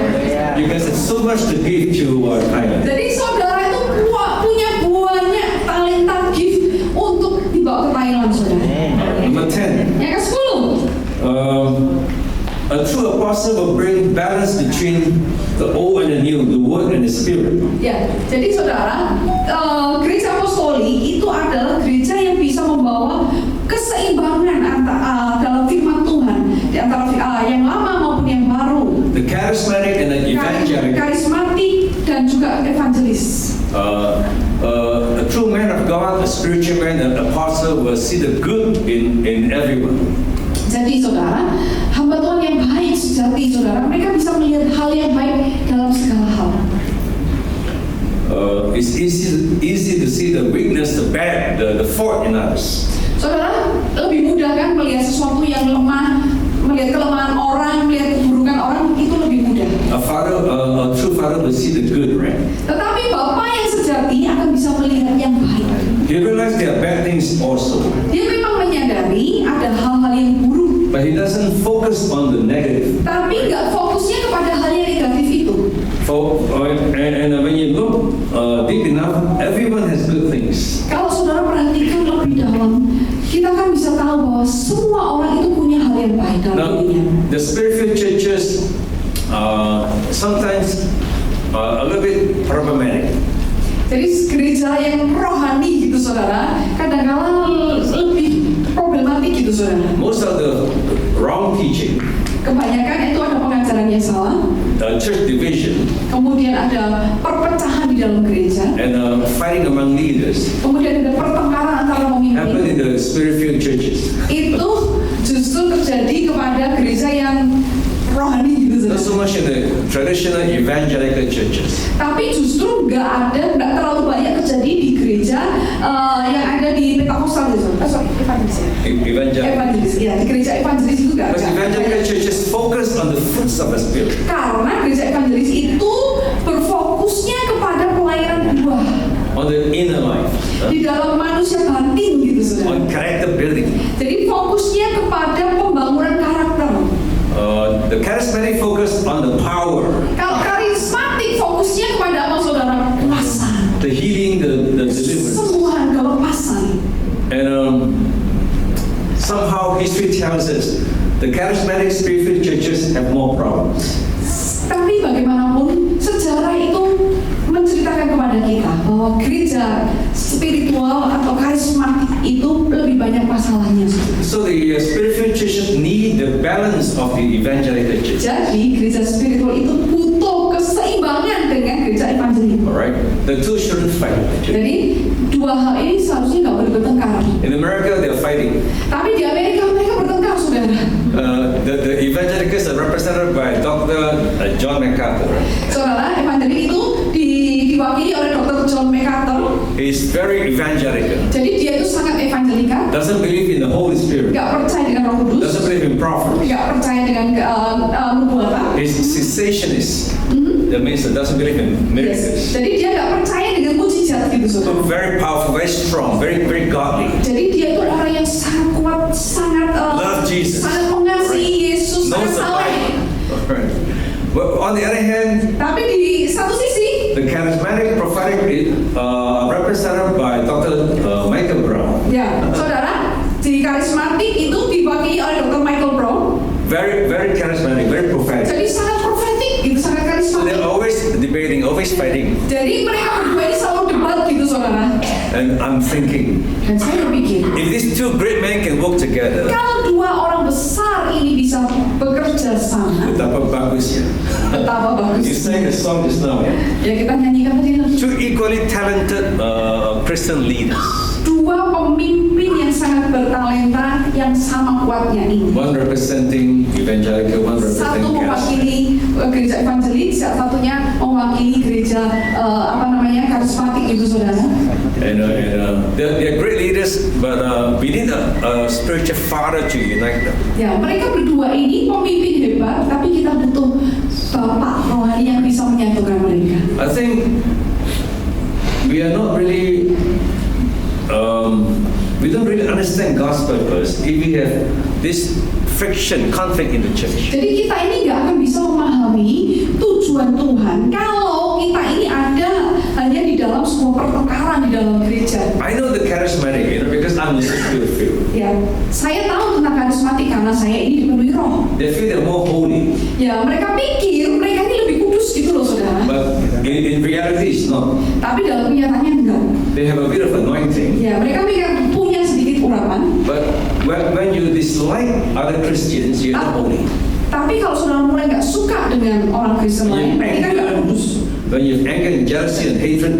You guys have so much to give to Thailand. Jadi saudara itu punya banyak talenta gift untuk dibawa ke Thailand, saudara. Number 10. Yang ke-10, A true apostle will bring balance between the old and the new, the word and the spirit. ya. Jadi saudara, gereja apostolik itu adalah gereja yang bisa membawa keseimbangan dalam firman Tuhan di antara yang lama maupun yang baru. The charismatic and the evangelic. Karismatik dan juga evangelis. A true man of God, a spiritual man, an apostle will see the good in everyone. Jadi saudara, hamba Tuhan yang baik sejati, saudara, mereka bisa melihat hal yang baik it's easy to see the weakness, the bad, the fault in others. Saudara, lebih mudah kan melihat sesuatu yang lemah, melihat kelemahan orang, melihat keburukan orang, itu lebih mudah. A true father will see the good, right? Tetapi Bapa yang sejati akan bisa melihat yang baik. He realizes there are bad things also, Dia memang menyadari ada hal-hal yang buruk, but he doesn't focus on the negative. tapi nggak fokusnya kepada hal yang negatif itu. And when you look deep enough, everyone has good things. Kalau saudara perhatikan lebih dalam, kita kan bisa tahu bahwa semua orang itu punya hal yang baik dalam Now, dirinya. the spiritual churches sometimes a little bit problematic. Jadi gereja yang rohani gitu saudara, kadang-kadang lebih problematik gitu saudara. Most of the wrong teaching, Kebanyakan itu ada pengajaran yang salah, church division, kemudian ada perpecahan di dalam gereja, and fighting among leaders kemudian ada pertengkaran antara happen pemimpin. in the spiritual churches. Itu justru terjadi kepada gereja yang rohani gitu Not so saudara. much in the traditional evangelical churches. Tapi justru nggak terlalu banyak terjadi di gereja yang ada di Pentakosta gitu. Evangelis ya. Evangelical. Evangelis ya, di gereja evangelis itu nggak Because evangelical ada. churches focus on the fruits of the Spirit, Karena gereja evangelis itu berfokusnya kepada pelayanan buah on the inner life, di dalam manusia batin gitu saudara. on character building. Jadi fokusnya kepada pembangunan karakter. The charismatic focus on the power, Kalau karismatik fokusnya kepada apa saudara? Kuasa, the healing, the deliverance. sembuhan, kelepasan. And somehow history tells us the charismatic spiritual churches have more problems. Tapi bagaimanapun sejarah itu menceritakan kepada kita bahwa gereja spiritual atau karismatik itu lebih banyak masalahnya. So the spiritual churches need the balance of the evangelical church. Jadi gereja spiritual itu butuh keseimbangan dengan gereja evangelis. Alright? The two shouldn't fight. Jadi dua hal ini seharusnya nggak boleh bertengkar. In America, they're fighting. Tapi di Amerika mereka bertengkar saudara. The evangelicals are represented by Dr. John MacArthur. Saudara, evangelis itu diwakili oleh Dr. John MacArthur. He's very evangelical. Jadi dia itu sangat evangelika, Doesn't believe in the Holy Spirit. nggak percaya dengan Roh Kudus, Doesn't believe in prophets. nggak percaya dengan nubuatan. He's cessationist. That means he doesn't believe in miracles. Jadi dia nggak percaya dengan mujizat gitu saudara. So very powerful, very strong, very godly. Jadi dia itu orang yang sangat kuat, sangat Love Jesus. sangat mengasihi Yesus, Knows sangat the saleh. Bible. Alright. But on the other hand, Tapi di satu sisi, the charismatic prophetic represented by Dr. Michael Brown. ya saudara, di karismatik itu diwakili oleh Dr. Michael Brown. Very charismatic, very prophetic. Jadi sangat profetik, gitu, sangat So karismatik. they're always debating, always fighting. Jadi mereka berdua ini selalu debat gitu saudara. And I'm thinking, Dan saya berpikir, if these two great men can work together, kalau dua orang besar ini bisa bekerja sama, betapa bagusnya. betapa You bagus. sang a song just now, yeah? Ya kita nyanyikan tadi Two equally talented Christian leaders. dua pemimpin yang sangat bertalenta yang sama kuatnya ini. One representing evangelical, one Satu representing charismatic. mewakili gereja evangelis, satunya mewakili gereja karismatik itu saudara. And they're great leaders, but we need a spiritual father to unite them. Ya, mereka berdua ini pemimpin hebat, tapi kita butuh bapak rohani yang bisa menyatukan mereka. I think we are not really, we don't really understand God's purpose if we have this friction, conflict in the church. Jadi kita ini nggak akan bisa memahami tujuan Tuhan kalau kita ini ada hanya di dalam sebuah pertengkaran di dalam gereja. I know the charismatic, because I'm in the spirit field. Ya, saya tahu tentang karismatik karena saya ini dipenuhi roh. They feel they're more holy, Ya, mereka pikir mereka ini lebih kudus gitu loh saudara. but in reality it's not. Tapi dalam kenyataannya enggak. They have a bit of anointing, Ya, mereka punya sedikit urapan. but when you dislike other Christians, you're not holy. Tapi kalau saudara mulai nggak suka dengan orang Kristen lain, berarti kan nggak kudus. When you have anger and jealousy and hatred,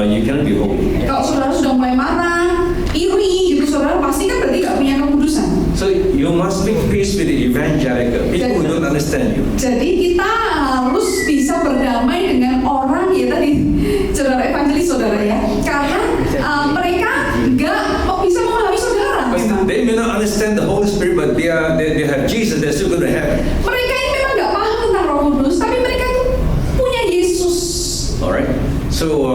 you cannot be holy. Kalau saudara sudah mulai marah, iri gitu saudara, pasti kan berarti nggak punya kekudusan. So you must make peace with the evangelical, people who don't understand you. Jadi kita harus bisa berdamai dengan orang ya tadi saudara evangelis saudara So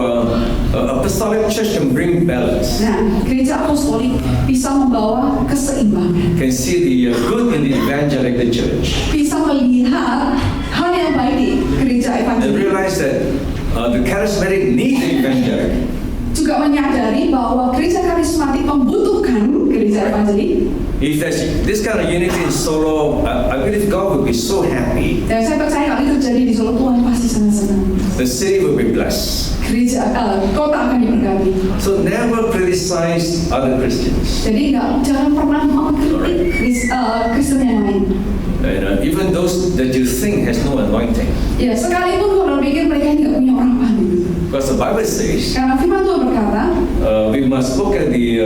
apostolic church can bring balance. Nah, gereja apostolik bisa membawa keseimbangan, Can see the good in the evangelical church. bisa melihat hal yang baik di gereja And evangelik, realize that the charismatic need the evangelical. juga menyadari bahwa gereja karismatik membutuhkan gereja evangelik. If there's this kind of unity in Solo, I believe God will be so happy. Dan saya percaya kalau itu terjadi di Solo, Tuhan pasti sangat senang. The city will be blessed. Kota akan diberkati. So never criticize other Christians. Jadi jangan pernah mengkritik Kristen yang lain. And even those that you think has no anointing. Ya, sekalipun orang pikir mereka ini nggak punya urapan. Because the Bible says, Karena firman Tuhan berkata, we must look at the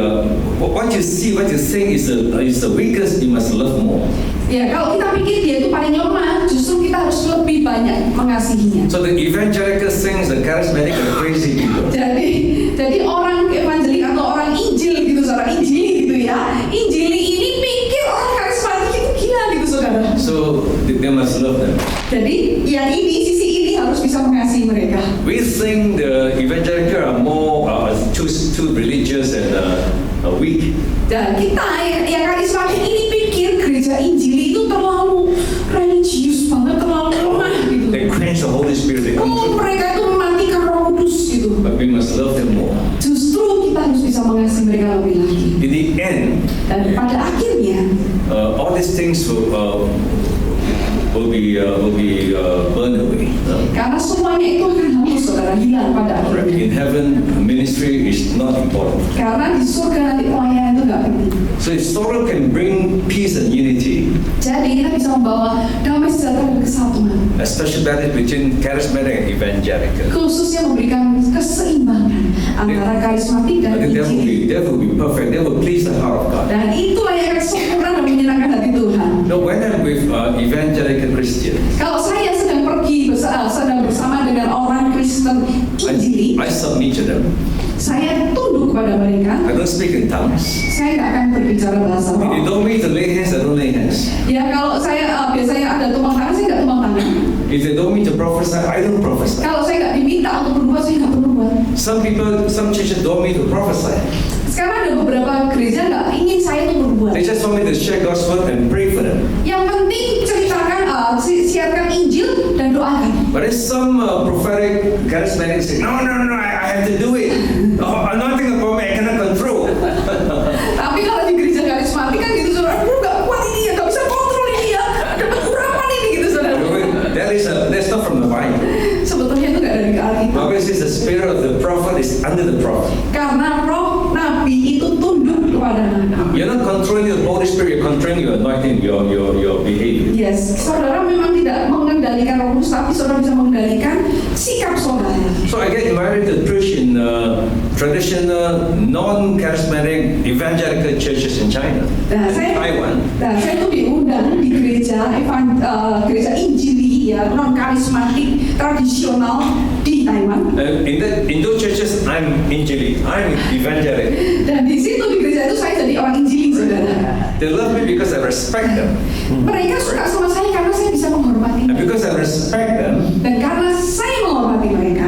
what you see, what you think is the weakest. You must love more. ya kalau kita pikir dia itu paling lemah, justru kita harus lebih banyak mengasihinya. So the evangelical things, the charismatic, are crazy people. Jadi orang evangelik atau orang Injil gitu, saudara, Injili gitu ya. Injili ini pikir orang karismatik itu gila gitu, saudara. So they must love them. Jadi yang ini, sisi ini harus bisa mengasihi mereka. We think the evangelical are more too religious and weak. Dan kita yang karismatik ini pikir gereja Injili itu terlalu religius banget, terlalu lemah gitu. They quench the Holy Spirit. They Oh, control. mereka itu mematikan Roh Kudus gitu. But we must love them more. Justru kita harus bisa mengasihi mereka lebih lagi. In the end, Dan pada akhirnya all these things will be burned away. karena semuanya itu akan hangus, saudara, hilang pada akhirnya. In heaven, ministry is not important. Karena di surga nanti pelayanan itu nggak penting. So if Solo can bring peace and unity, Jadi kita bisa membawa damai sejahtera dan kesatuan, especially balance between charismatic and evangelical, khususnya memberikan keseimbangan antara karismatik I dan think Injil. that will be perfect. That will please the heart of God. Dan itulah yang akan sempurna dan menyenangkan hati Tuhan. No, when I'm with evangelical Christians, Kalau saya sedang sedang bersama dengan orang Kristen Injili, I submit to them. saya tunduk kepada mereka. I don't speak in tongues. Saya nggak akan berbicara bahasa If they roh. don't mean to lay hands, I don't lay hands. Ya kalau saya biasanya ada tumpang tangan, saya nggak tumpang tangan. If they don't mean to prophesy, I don't prophesy. Kalau saya nggak diminta untuk berbuat, saya nggak berbuat. Some churches don't mean to prophesy. Sekarang ada beberapa gereja nggak ingin saya untuk berbuat. They just want me to share gospel and pray for them. Yang penting ceritakan, siarkan Injil dan doakan. But there's some prophetic charismatic say, no, I have to do it. Anointing upon me, I cannot control. Tapi kalau di gereja karismatik kan gitu, saudara, aku nggak kuat ini ya, nggak bisa kontrol ini ya, dapat urapan ini gitu, saudara. That's not from the Bible. Sebetulnya itu nggak dari Alkitab. Bible says the spirit of the prophet is under the prophet. Karena roh nabi itu tunduk kepada nabi. You're not controlling the Holy Spirit, you're controlling your anointing, your behavior. Yes, saudara memang tidak mengendalikan roh kudus, tapi saudara bisa mengendalikan sikap saudara. So I get invited to preach in traditional, non-charismatic evangelical churches in China, Taiwan. Saya tuh diundang di gereja gereja Injili ya, non karismatik tradisional di Taiwan. In those churches, I'm Injili, I'm evangelic. Dan di situ di gereja itu saya jadi orang Injili, saudara. They love me because I respect them. Mereka suka sama saya karena saya bisa menghormati And mereka. because I respect them, Dan karena saya menghormati mereka,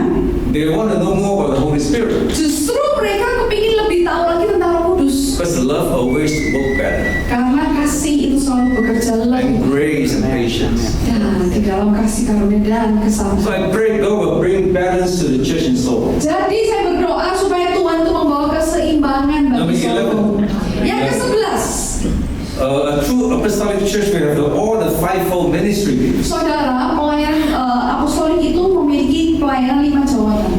they want to know more about the Holy Spirit. justru mereka kepingin lebih tahu lagi tentang Roh Kudus. Because love always works better. Karena kasih itu selalu bekerja And lebih grace and patience. dan di dalam kasih karunia dan So kesabaran. I pray God will bring balance to the church in Seoul. Jadi saya berdoa supaya Tuhan itu membawa keseimbangan bagi Nomor Solo. 11. Yang ke-11, A true apostolic church will have all the fivefold ministry. saudara, pelayanan apostolik itu memiliki pelayanan 5 jawatan.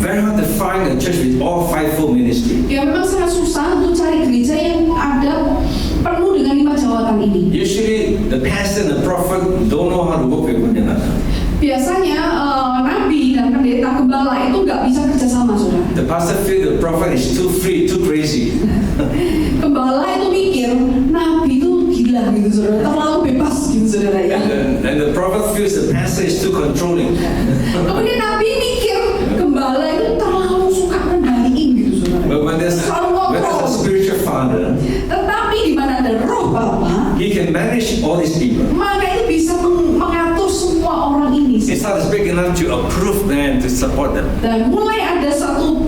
Very hard to find a church with all fivefold ministry. Ya memang sangat susah untuk cari gereja yang ada penuh dengan 5 jawatan ini. Usually, the pastor and the prophet don't know how to work with one another. Biasanya nabi dan pendeta gembala itu nggak bisa kerjasama, saudara. The pastor feels the prophet is too free, too crazy. Gembala itu mikir nabi itu gila gitu, saudara, terlalu bebas gitu, saudara ya. And the prophet feels the pastor is too controlling. Kemudian nabi mikir gembala itu terlalu suka mengendaliin gitu, saudara. But when there's a spiritual father, Tetapi di mana ada roh Bapa, he can manage all these people. maka itu bisa mengatur semua orang ini. It's not his big enough to approve them, to support them. Dan mulai ada satu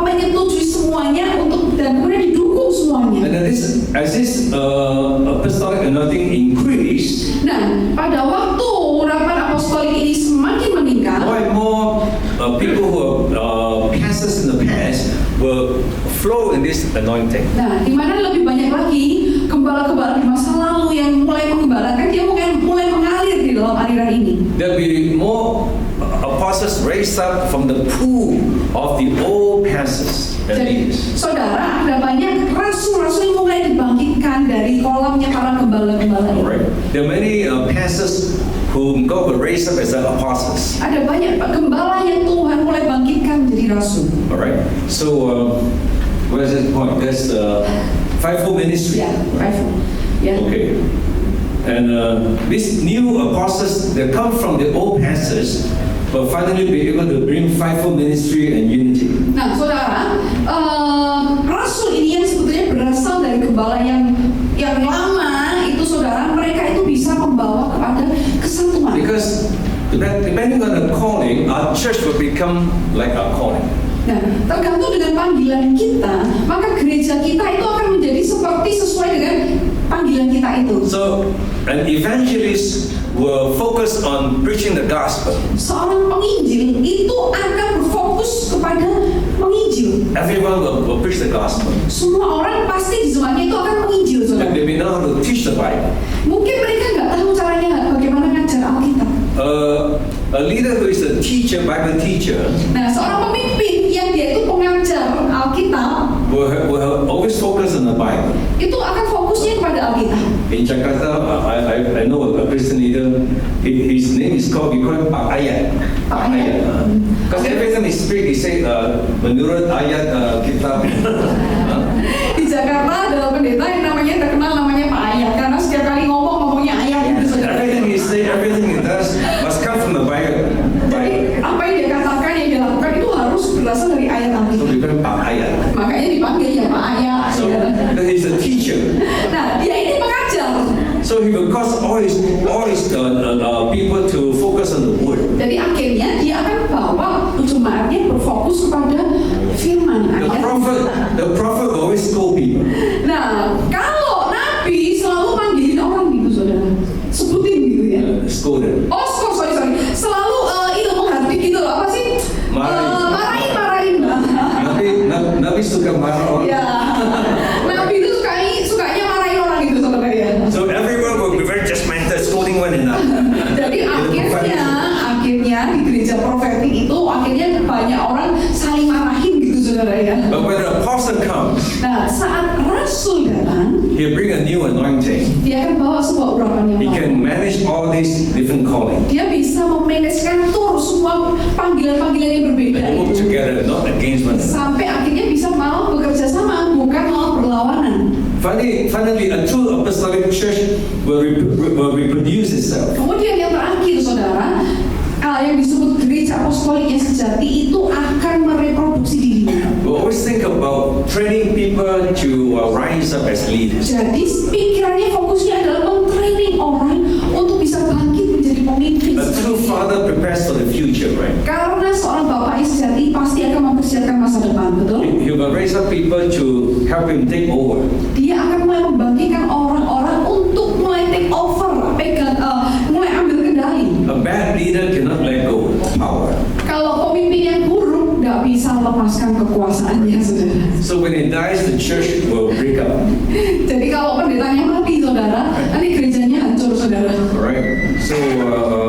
menyetujui semuanya dan kemudian didukung semuanya. And then as this apostolic anointing increased, Nah, pada waktu urapan apostolik ini semakin meningkat, more and more people who are pastors in the past will flow in this anointing. nah, di mana lebih banyak lagi gembala-gembala di masa lalu yang mulai menggembalakan, dia mulai mengalir di dalam aliran ini. There'll be more apostles raised up from the pool of the old pastors and Jadi, leaders. saudara, ada banyak rasul-rasul yang mulai dibangkitkan dari kolamnya para gembala-gembala ini. Alright. There are many pastors whom God will raise up as apostles. Ada banyak gembala yang Tuhan mulai bangkitkan menjadi rasul. Alright. So where's this point? There's fivefold ministry. Ya, rifle. Ya. Okay. And these new apostles, they come from the old pastors, but finally be able to bring fivefold ministry and unity. Nah, saudara, rasul ini yang sebetulnya berasal dari gembala yang lama itu, saudara, mereka itu bisa membawa kepada kesatuan. Because depending on the calling, our church will become like our calling. Nah, tergantung dengan panggilan kita, maka gereja kita itu akan menjadi seperti sesuai dengan panggilan kita itu. So an evangelist will focus on preaching the gospel. Seorang penginjil itu akan berfokus kepada menginjil. Everyone will preach the gospel. Semua orang pasti di semuanya itu akan menginjil, And saudara. they may know how to teach the Bible. Mungkin mereka nggak tahu caranya bagaimana ngajar Alkitab. A leader who is a teacher, Bible teacher, Nah, seorang pemimpin yang dia itu pengajar Alkitab will always focus on the Bible. itu akan fokusnya kepada Alkitab. In Jakarta, I know a Christian leader. His name is called, we call him Pak Ayat. Pak Ayat. Because every time he speak, he say, menurut ayat kitab. Di Jakarta ada pendeta yang terkenal namanya Pak Ayat, karena setiap kali ngomongnya ayat gitu, saudara. Everything he say, everything he does must come from the Bible. Jadi apa yang dia katakan, yang dia lakukan itu harus berasal dari ayat So Alkitab. we call him Pak Ayat. Makanya dipanggil ya Pak Ayat. So Ya. he's a teacher. Nah, dia ini pengajar. So he will cause all his people to focus on the word. Jadi akhirnya dia akan bawa jemaatnya berfokus kepada firman The ayat. prophet will always scold people. Nah, kalau Nabi selalu manggilin orang gitu, saudara, sebutin gitu ya. Scold them. Oh, sorry. Selalu itu menghardik gitu loh. Apa sih? Marahin. Nabi suka marah orang. Ya. Nabi itu sukanya marahin orang gitu, saudara ya. So everyone will be very judgmental, scolding one another. Jadi akhirnya di gereja profetik itu akhirnya banyak orang saling marahin gitu, saudara ya. But when the apostle comes, Nah, saat rasul datang, he'll bring a new anointing. dia akan bawa sebuah urapan yang He can baru. manage all these different callings. Dia bisa memanage semua panggilan-panggilan yang berbeda And work itu. together, not against one another. Sampai akhirnya bisa malah bekerja sama, bukan malah berlawanan. Finally, a true apostolic church will reproduce itself. Kemudian yang terakhir, saudara, yang disebut gereja apostolik yang sejati itu akan mereproduksi dirinya. We always think about training people to rise up as leaders. Jadi pikirannya fokusnya adalah men-training orang untuk bisa bangkit menjadi pemimpin. A true father prepares for the future, right? Karena seorang bapak yang sejati pasti akan mempersiapkan masa depan, betul? He will raise up people to help him take over. Dia akan mulai membangkitkan orang-orang untuk mulai take over, mulai ambil kendali. A bad leader cannot let go of power. Kalau pemimpin yang buruk nggak bisa lepaskan kekuasaannya, saudara. So when he dies, the church will break up. Jadi kalau pendetanya mati, saudara, nanti gerejanya hancur, saudara. Alright? So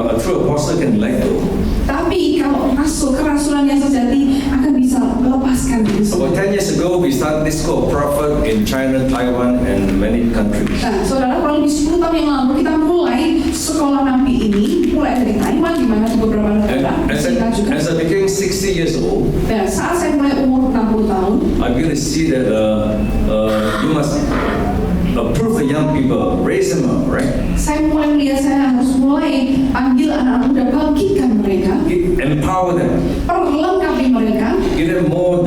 a true apostle can let go. Tapi kalau kerasulan yang sejati akan bisa melepaskan diri. About 10 years ago, we started this school of prophet in China, Taiwan, and many countries. Nah, saudara, kurang lebih 10 tahun yang lalu kita mulai sekolah nabi ini, mulai dari Taiwan, di mana di beberapa And negara. as I became 60 years old, Dan saat saya mulai umur 60 tahun, I begin to see that you must approve the young people, raise them up, right? saya mulai melihat saya harus mulai panggil anak-anak muda, bangkitkan mereka, Empower them, perlengkapi mereka, give them more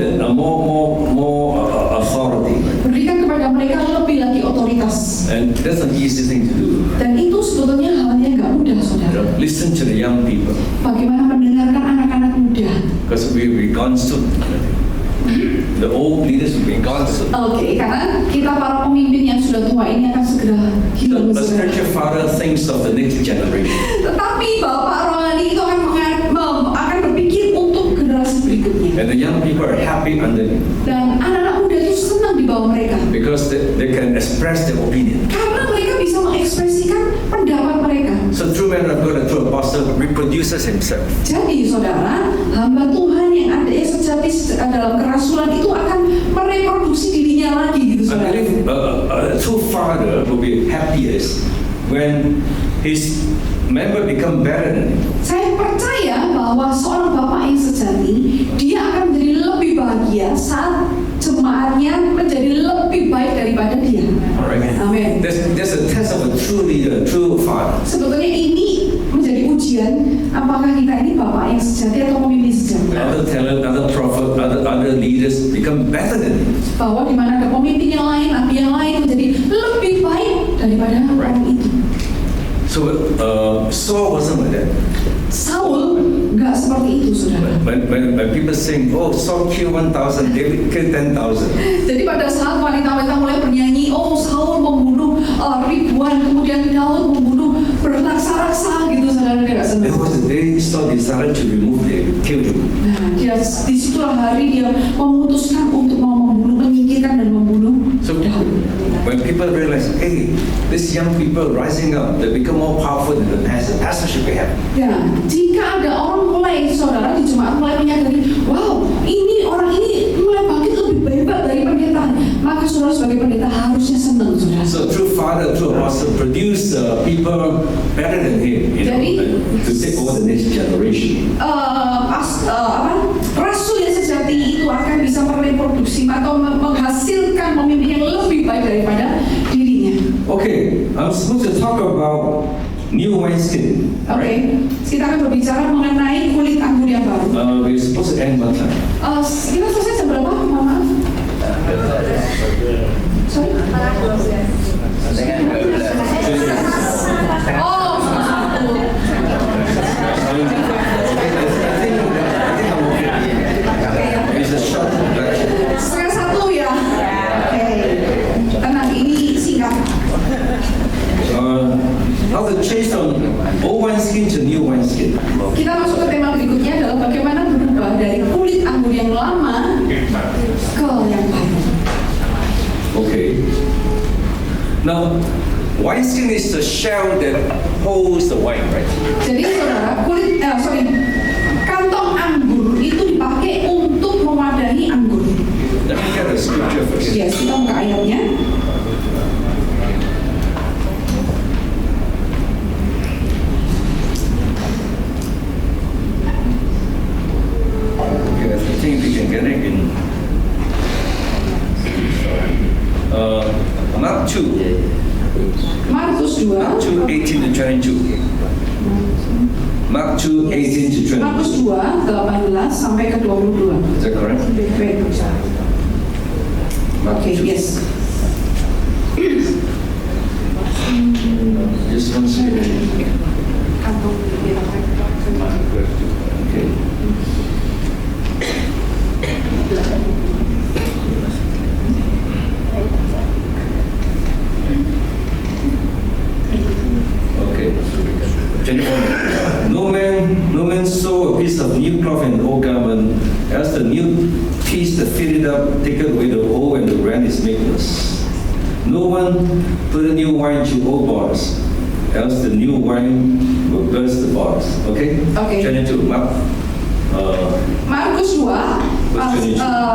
authority. berikan kepada mereka lebih lagi otoritas. And that's an easy thing to do. Dan itu sebetulnya hal yang nggak mudah, saudara. listen to the young people Bagaimana mendengarkan anak-anak muda? because we will be gone soon. The old leaders will be gone soon. Oke, karena kita para pemimpin yang sudah tua ini akan segera hilang. The spiritual father thinks of the next generation. Tetapi Bapak rohani itu akan berpikir untuk generasi berikutnya. And the young people are happy under him Dan anak-anak muda itu senang di bawah mereka. because they can express their opinion. Karena mereka bisa mengekspresikan pendapat mereka. So true man of God and true apostle reproduces himself. Jadi saudara, hamba Tuhan yang ada yang sejati dalam kerasulan itu akan mereproduksi dirinya lagi gitu I saudara. believe a true father will be happiest when his member become better than him. Saya percaya bahwa seorang bapak yang sejati, dia akan menjadi lebih bahagia saat jemaatnya menjadi lebih baik daripada dia. Alright. Amin. There's a test of a true leader, a true father. Sebetulnya ini menjadi ujian apakah kita ini bapak yang sejati atau pemimpin sejati. Other talent, other prophet, other leaders become better than him. Bahwa di mana ada pemimpin yang lain, nabi yang lain menjadi lebih baik daripada orang itu. So Saul wasn't like that. Saul nggak seperti itu, saudara. When people sing, oh Saul killed 1,000, David killed 10,000. Jadi pada saat wanita-wanita mulai bernyanyi, oh Saul membunuh ribuan, kemudian Daud membunuh berraksa-raksa gitu, saudara, dia nggak It senang. was the day Saul decided to remove David, kill him. Nah, disitulah hari dia memutuskan untuk mau membunuh, menyingkirkan dan membunuh So Daud. when people realize, hey, these young people rising up, they become more powerful than the pastor should be happy. Ya, jika ada orang mulai, saudara di jemaat mulai menyadari, wow, ini orang ini mulai bangkit lebih hebat dari pendeta, maka saudara sebagai pendeta harusnya senang, saudara. So true father, true apostle produce people better than him, you know, to take over the next generation. Rasul yang sejati itu akan bisa mereproduksi atau menghasilkan pemimpin yang lebih baik daripada dirinya. Okay, I'm supposed to talk about new wineskin. Oke, kita akan berbicara mengenai kulit anggur yang baru. We're supposed to end what time? Kita selesai jam berapa? Mohon maaf. Sorry. Oh, It's a short introduction. setengah satu ya. Oke. Tenang, ini singkat. How to change from old wineskin to new wineskin. Kita masuk ke tema berikutnya adalah bagaimana berubah dari kulit anggur yang lama ke yang baru. Okay. Now, wineskin is the shell that holds the wine, right? Jadi saudara, kantong anggur itu dipakai untuk mewadahi anggur. Let me get the scripture first. Yes, kita buka ayatnya. Okay, I think we can get it in Mark 2, Markus 2. Mark 2, 18 to 22. Mark 2, 18 to 22. Markus 2, 18 sampai ke 22. Is that correct? Wait. Mark Oke, 2. yes. Just one second. Okay. Okay. 24. No man sew a piece of new cloth in an old garment, else the new piece that fitted up taketh away the old, and the rent is meaningless. No one put a new wine to old bottles, else the new wine will burst the bottles. Okay? Okay. 22. Markus 2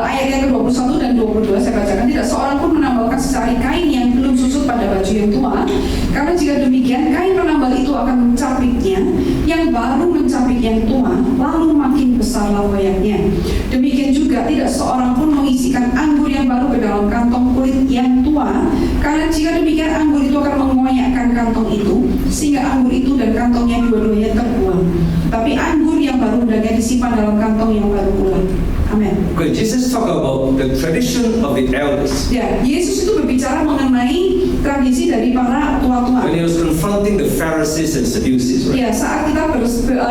ayat yang ke-21 dan 22 saya bacakan. Tidak seorang pun menambalkan secari kain yang belum susut pada baju yang tua, karena jika demikian kain penambal itu akan mencapitnya, yang baru mencapit yang tua, lalu makin besarlah wayangnya. Demikian juga tidak seorang pun mengisikan anggur yang baru ke dalam kantong kulit yang tua, karena jika demikian anggur itu akan mengoyakkan kantong itu, sehingga anggur itu dan kantongnya dua-duanya terbuang. Tapi anggur yang baru hendaknya disimpan dalam kantong yang baru pula. Amin. Because Jesus talked about the tradition of the elders. Ya, Yesus itu berbicara mengenai tradisi dari para tua-tua. When he was confronting the Pharisees and Sadducees, right? Ya, saat kita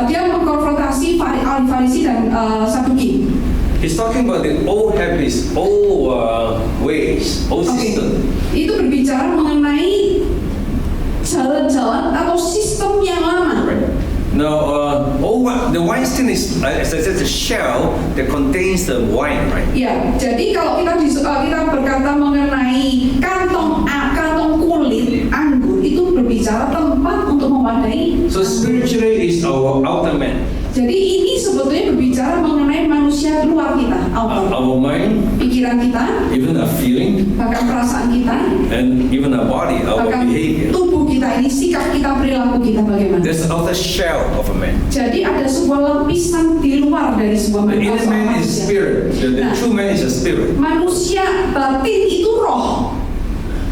dia mengkonfrontasi ahli Farisi dan Saduki. He's talking about the old habits, old ways, old system. Itu berbicara mengenai jalan-jalan atau sistem yang lama. Now, the wineskin is, as I said, the shell that contains the wine, right? Ya, jadi kalau kita berkata mengenai kantong kulit anggur itu berbicara tempat untuk mewadai. So spiritually is our outer man. Jadi ini sebetulnya berbicara mengenai manusia luar kita, Our mind, pikiran kita, even our feeling, bahkan perasaan kita, and even our body, our bahkan behavior. tubuh kita ini, sikap kita, perilaku kita bagaimana. There's the outer shell of a man. Jadi ada sebuah lapisan di luar dari sebuah The inner man is manusia. spirit. The true man is a spirit. Manusia batin itu roh.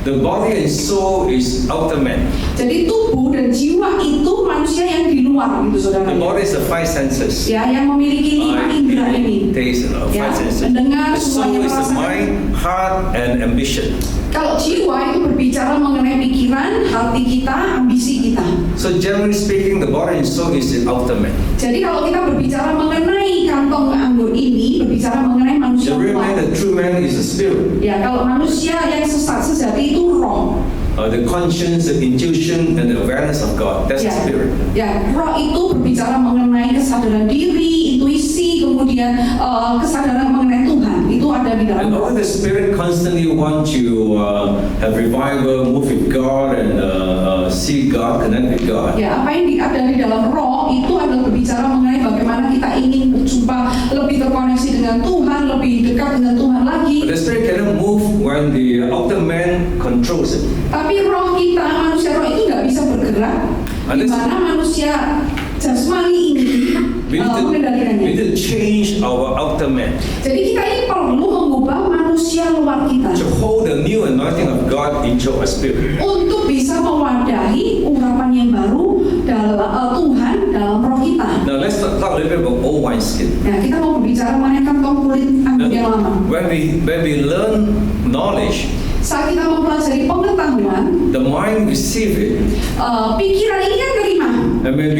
The body and soul is outer man. Jadi tubuh dan jiwa itu manusia yang di luar gitu saudara. The body is the five senses. Ya, yang memiliki 5 indera ini. Taste, Ya, five senses. mendengar, The soul semuanya is the merasakan. mind, heart, and ambition. Kalau jiwa itu berbicara mengenai pikiran, hati kita, ambisi kita. So generally speaking, the body and soul is the outer man. Jadi kalau kita berbicara mengenai kantong anggur ini, berbicara mengenai manusia The real man, luar. the true man is the spirit. Ya, kalau manusia yang sejati itu roh. The conscience, the intuition, and the awareness of God. That's the Ya, spirit. ya, roh itu berbicara mengenai kesadaran diri, intuisi, kemudian kesadaran mengenai Tuhan. Itu ada di dalam And roh. all the spirit constantly want to have revival, move with God, and see God, connect with God. Ya, apa yang ada di dalam roh itu adalah berbicara mengenai bagaimana kita ingin berjumpa, lebih terkoneksi dengan Tuhan, lebih dekat dengan Tuhan lagi. But the spirit cannot move when the outer man controls it. Tapi roh kita, manusia roh itu nggak bisa bergerak di mana manusia jasmani ini We mengendalikannya. need to change our outer man Jadi kita ini perlu mengubah manusia luar kita to hold the new anointing of God into our spirit. untuk bisa mewadahi urapan yang baru dalam Tuhan dalam roh kita. Now let's talk a little bit about old wineskin. Nah, kita mau berbicara mengenai kantong kulit anggur yang lama. When we learn knowledge, Saat kita mempelajari pengetahuan, the mind receive it, pikiran ini kan terima. and when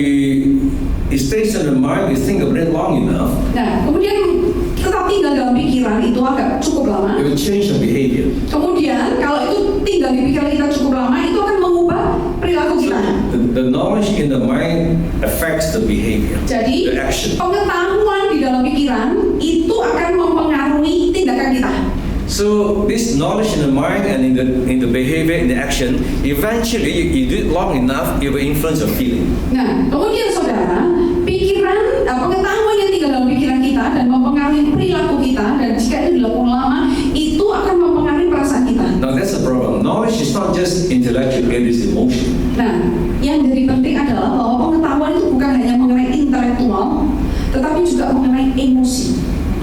it stays in the mind, we think about it long enough, Nah, kemudian tetap tinggal dalam pikiran itu agak cukup lama. it will change the behavior. Kemudian kalau itu tinggal di pikiran kita cukup lama, itu akan mengubah perilaku kita. The knowledge in the mind affects the behavior, Jadi the action. pengetahuan di dalam pikiran itu akan mempengaruhi tindakan kita. So this knowledge in the mind and in the behavior, in the action, eventually you do it long enough, it will influence your feeling. Nah, kemudian saudara, pengetahuan yang tinggal dalam pikiran kita dan mempengaruhi perilaku kita, dan jika itu dilakukan lama, itu akan mempengaruhi perasaan kita. Now that's the problem. Knowledge is not just intellectual, it is emotion. Nah, yang jadi penting adalah bahwa pengetahuan itu bukan hanya mengenai intelektual, tetapi juga mengenai emosi.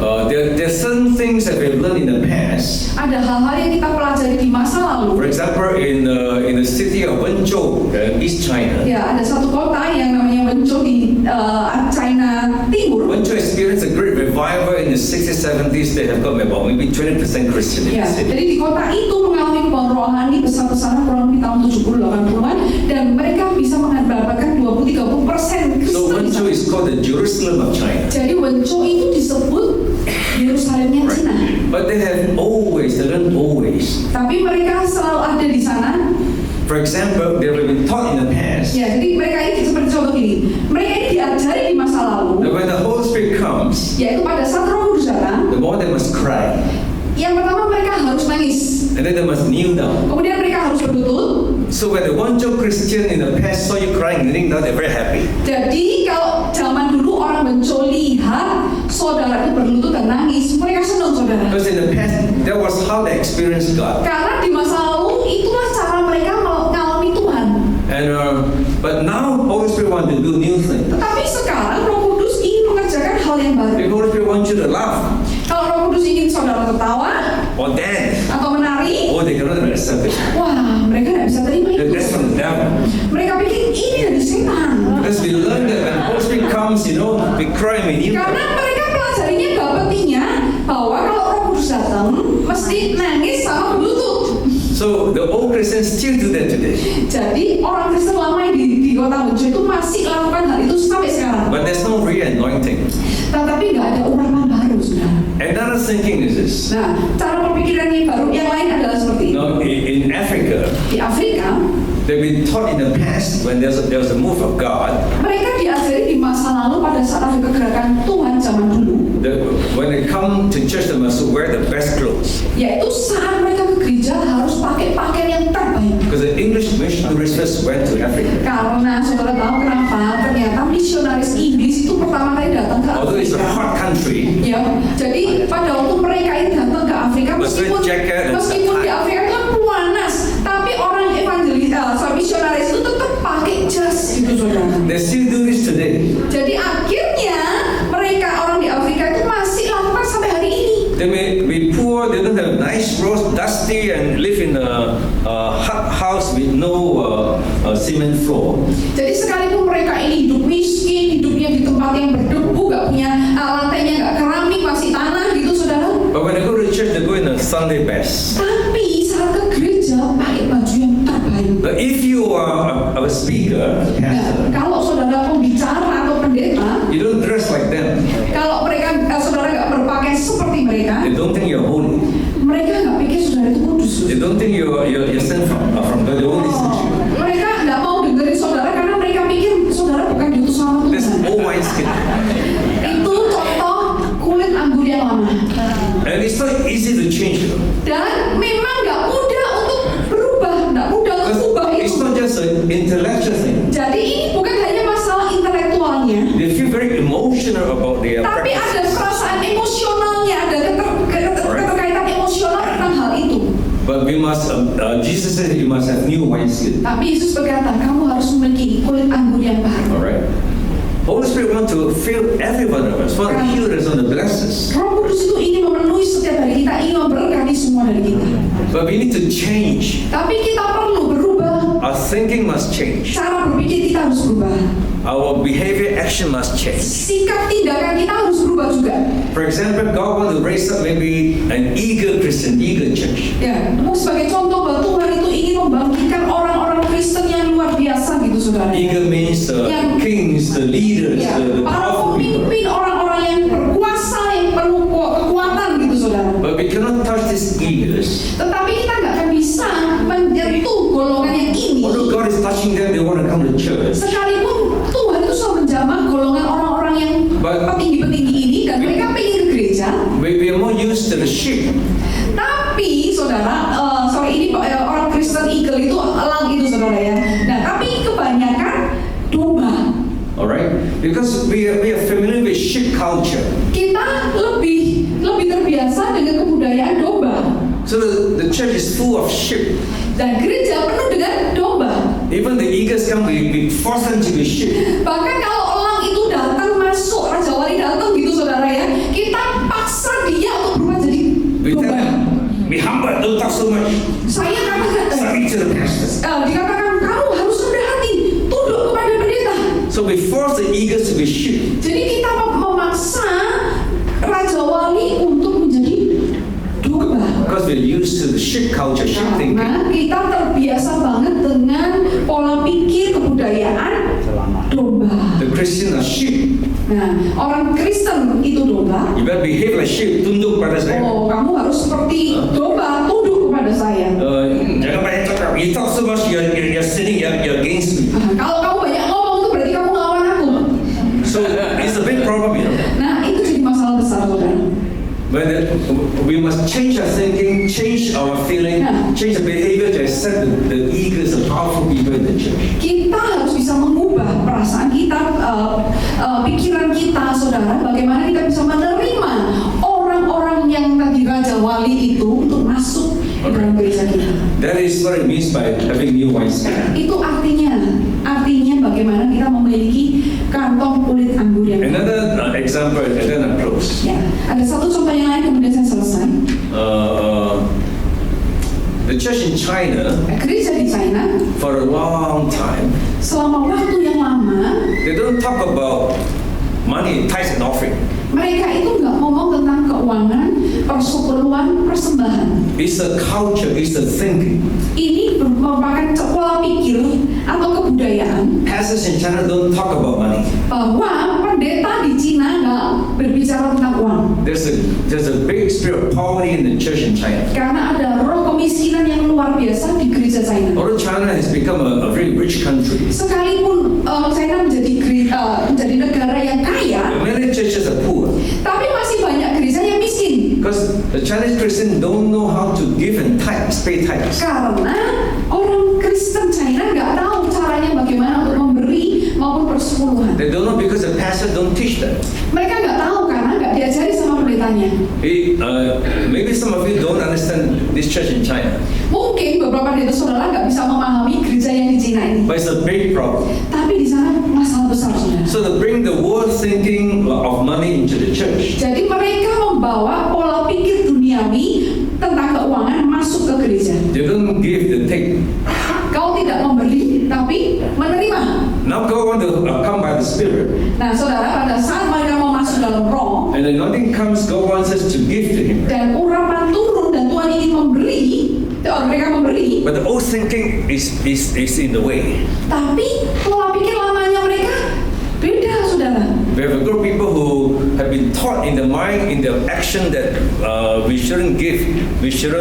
There are certain things that we've learned in the past. Ada hal-hal yang kita pelajari di masa For lalu. example, in the city of Wenzhou, East China, Ya, ada satu kota yang namanya Wenzhou di China Timur. Wenzhou experienced a great revival in the 60s, 70s. They have got about maybe 20% Christian in Ya, the city. jadi di kota itu mengalami kebanggaan rohani besar-besaran kurang lebih tahun 70-80-an, dan mereka bisa mendapatkan 20-30% So Kristen. Wenzhou is called the Jerusalem of China. Jadi Wenzhou itu disebut Yerusalemnya Cina. But they don't always. Tapi mereka selalu ada di sana. For example, they have been taught in the past Ya, jadi mereka ini seperti contoh gini. Mereka ini diajari di masa lalu, that when the Holy Spirit comes, yaitu pada saat Roh Kudus datang, the more they must cry, yang pertama mereka harus nangis, and then they must kneel down. kemudian mereka harus berlutut. So when the Wenzhou Christian in the past saw you crying, kneeling down, they're very happy. Jadi kalau zaman dulu orang Wenzhou lihat saudara itu berlutut dan nangis, mereka senang saudara. Because in the past, that was how they experienced God. Karena di masa lalu itulah cara mereka mengalami Tuhan. And but now Holy Spirit wants to do new things. Tetapi sekarang Roh Kudus ingin mengerjakan hal yang baru. The Holy Spirit wants you to laugh Kalau Roh Kudus ingin saudara tertawa or dance. atau menari, Oh, they cannot accept it. wah, mereka tidak bisa terima itu. That's from the devil. Mereka pikir ini dari setan. Because we learned that when Holy Spirit comes, we cry, we kneel down. Karena mereka pelajarinya bapetinya bahwa kalau Roh Kudus datang mesti nangis sama berlutut. So the old Christians still do that today. Jadi orang Kristen lama di kota Bejo itu masih lakukan hal itu sampai sekarang. But there's no real anointing. Tetapi nggak ada urapan baru, saudara. Another thinking is this. Nah, cara berpikiran yang baru yang lain adalah seperti ini. Now, in Africa, Di Afrika, they've been taught in the past when there was a move of God, mereka diajari di masa lalu pada saat ada kegerakan Tuhan zaman dulu, that when they come to church, they must wear the best clothes. yaitu saat mereka ke gereja harus pakai pakaian yang terbaik. Because the English missionaries first went to Africa. Karena saudara tahu kenapa? Ternyata misionaris Inggris itu pertama kali datang ke Although it's a Afrika. hot country, Ya, jadi pada waktu mereka itu datang ke Afrika, meskipun di Afrika itu kan panas, tapi orang misionaris itu tetap pakai jas gitu, saudara. they still do this today. Jadi akhirnya mereka orang di Afrika itu masih lakukan sampai hari ini. They may be poor, they don't have nice roads, dusty, and live in a hut house with no cement floor. Jadi sekalipun mereka ini hidup miskin, hidupnya di tempat yang berdebu, gak punya lantainya, gak keramik, masih tanah gitu, saudara. But when they go to church, they go in a Sunday best. Tapi saat ke gereja pakai baju yang terbaik. But if you are a speaker, a Nah, pastor, kalau saudara pembicara atau pendeta, you don't dress like them. kalau mereka saudara nggak berpakaian seperti mereka, They don't think you're holy. mereka nggak pikir saudara itu kudus. They don't think you're sent from God. They won't listen to you. Mereka nggak mau dengerin saudara karena mereka pikir saudara bukan diutus sama That's Tuhan. old wineskin. Itu contoh kulit anggur yang lama. And it's not easy to change it. Dan memang nggak mudah untuk berubah, nggak mudah untuk Because ubah it's itu. not just an intellectual thing. Jadi ini bukan hanya masalah intelektualnya, They feel very emotional about their tapi ada practices. perasaan emosionalnya, ada keterkaitan emosional tentang hal itu. But we must, Jesus said you must have new wineskin. Tapi Yesus berkata, kamu harus memiliki kulit anggur yang baru. Alright? Holy Spirit want to fill every one of us, want to heal us, want to bless us. Roh Kudus itu ingin memenuhi setiap dari kita, ingin memberkati semua dari kita. But we need to change. Tapi kita perlu berubah. Our thinking must change. Cara berpikir kita harus berubah. Our behavior, action must change. Sikap tindakan kita harus berubah juga. For example, God wants to raise up maybe an eager Christian, eager church. Ya, sebagai contoh bahwa Tuhan itu ingin membangkitkan orang-orang Kristen yang luar biasa gitu, saudara. Eager means the kings, the leaders, Ya, the para powerful people. pemimpin, orang-orang yang berkuasa, yang penuh kekuatan gitu, saudara. But we cannot touch these eagers. Tetapi kita nggak akan bisa menyentuh golongan yang ini. Although God is touching them, they want to come to church. Sekalipun Tuhan itu sudah menjamah golongan orang-orang yang petinggi-petinggi ini dan mereka pengen ke gereja. We are more used to the sheep. Tapi saudara, ini orang Kristen eagle itu elang itu, saudara ya. Nah, tapi kebanyakan domba. Alright? Because we are familiar with sheep culture. Kita lebih terbiasa dengan kebudayaan domba. So the church is full of sheep. Dan gereja penuh dengan domba. Even the eagers come, we force them to be sheep. Bahkan kalau elang itu datang masuk, Raja Wali datang gitu, saudara ya, kita paksa dia untuk berubah jadi We tell domba. them, be humble, don't talk so much. Saya katakan, Submit to the pastors. dikatakan kamu harus rendah hati, tunduk kepada pendeta. So we force the eagers to be sheep. Jadi kita memaksa Raja Wali untuk menjadi domba. Because we're used to the sheep culture, sheep thinking. Karena kita terbiasa banget dengan pola pikir kebudayaan domba. The Christians are sheep. Nah, orang Kristen itu domba. You better behave like sheep, tunduk pada saya. Oh, kamu harus seperti domba, tunduk kepada saya. Jangan banyak cakap. You talk so much, you're sinning, you're against me. Kalau kamu banyak ngomong itu berarti kamu ngelawan aku. So it's a big problem, you know. Nah, itu jadi masalah besar, saudara. But we must change our thinking, change our feeling, change the behavior to accept the eagers, the powerful people in the church. Kita harus bisa mengubah perasaan kita, pikiran kita, saudara. Bagaimana kita bisa menerima orang-orang yang tadi Raja Wali itu untuk masuk ke dalam gereja kita. That is what it means by having new wineskin. Itu artinya bagaimana kita memiliki kantong kulit anggur yang baru. Another example, and then I close. Ya, ada satu contoh yang lain kemudian saya selesai. The church in China, Gereja di China for a long time, selama waktu yang lama they don't talk about money, tithes and offering. Mereka itu nggak ngomong tentang keuangan, persepuluhan, persembahan. It's a culture, it's a thinking. Ini merupakan pola pikir atau kebudayaan Pastors in China don't talk about money. bahwa pendeta di Cina nggak berbicara tentang uang. There's a big spirit of poverty in the church in China. Karena ada roh kemiskinan yang luar biasa di gereja China. Although China has become a very rich country, Sekalipun China menjadi negara yang kaya, many churches are poor tapi masih banyak gereja yang miskin. because the Chinese Christians don't know how to give and tithes, pay tithes. Karena orang Kristen China nggak tahu caranya bagaimana untuk memberi maupun persepuluhan. They don't know because the pastor don't teach them. Mereka nggak tahu karena nggak diajari sama pendetanya. Maybe some of you don't understand this church in China, Mungkin beberapa dari saudara nggak bisa memahami gereja yang di Cina ini. but it's a big problem. Tapi di sana masalah besar saudara. So to bring the world thinking of money into the church, Jadi mereka membawa pola pikir duniawi tentang keuangan masuk ke gereja. they don't give, they take. Kau tidak memberi, tapi menerima. Now God want to come by the Spirit, Nah, saudara, pada saat mereka mau masuk dalam roh and the anointing comes. God wants us to give to Him. dan urapan turun dan Tuhan ingin memberi, mereka memberi. But the old thinking is in the way. Tapi pola pikir lamanya mereka beda, saudara. We have a group of people who have been taught in the mind, in the action that we shouldn't give, we should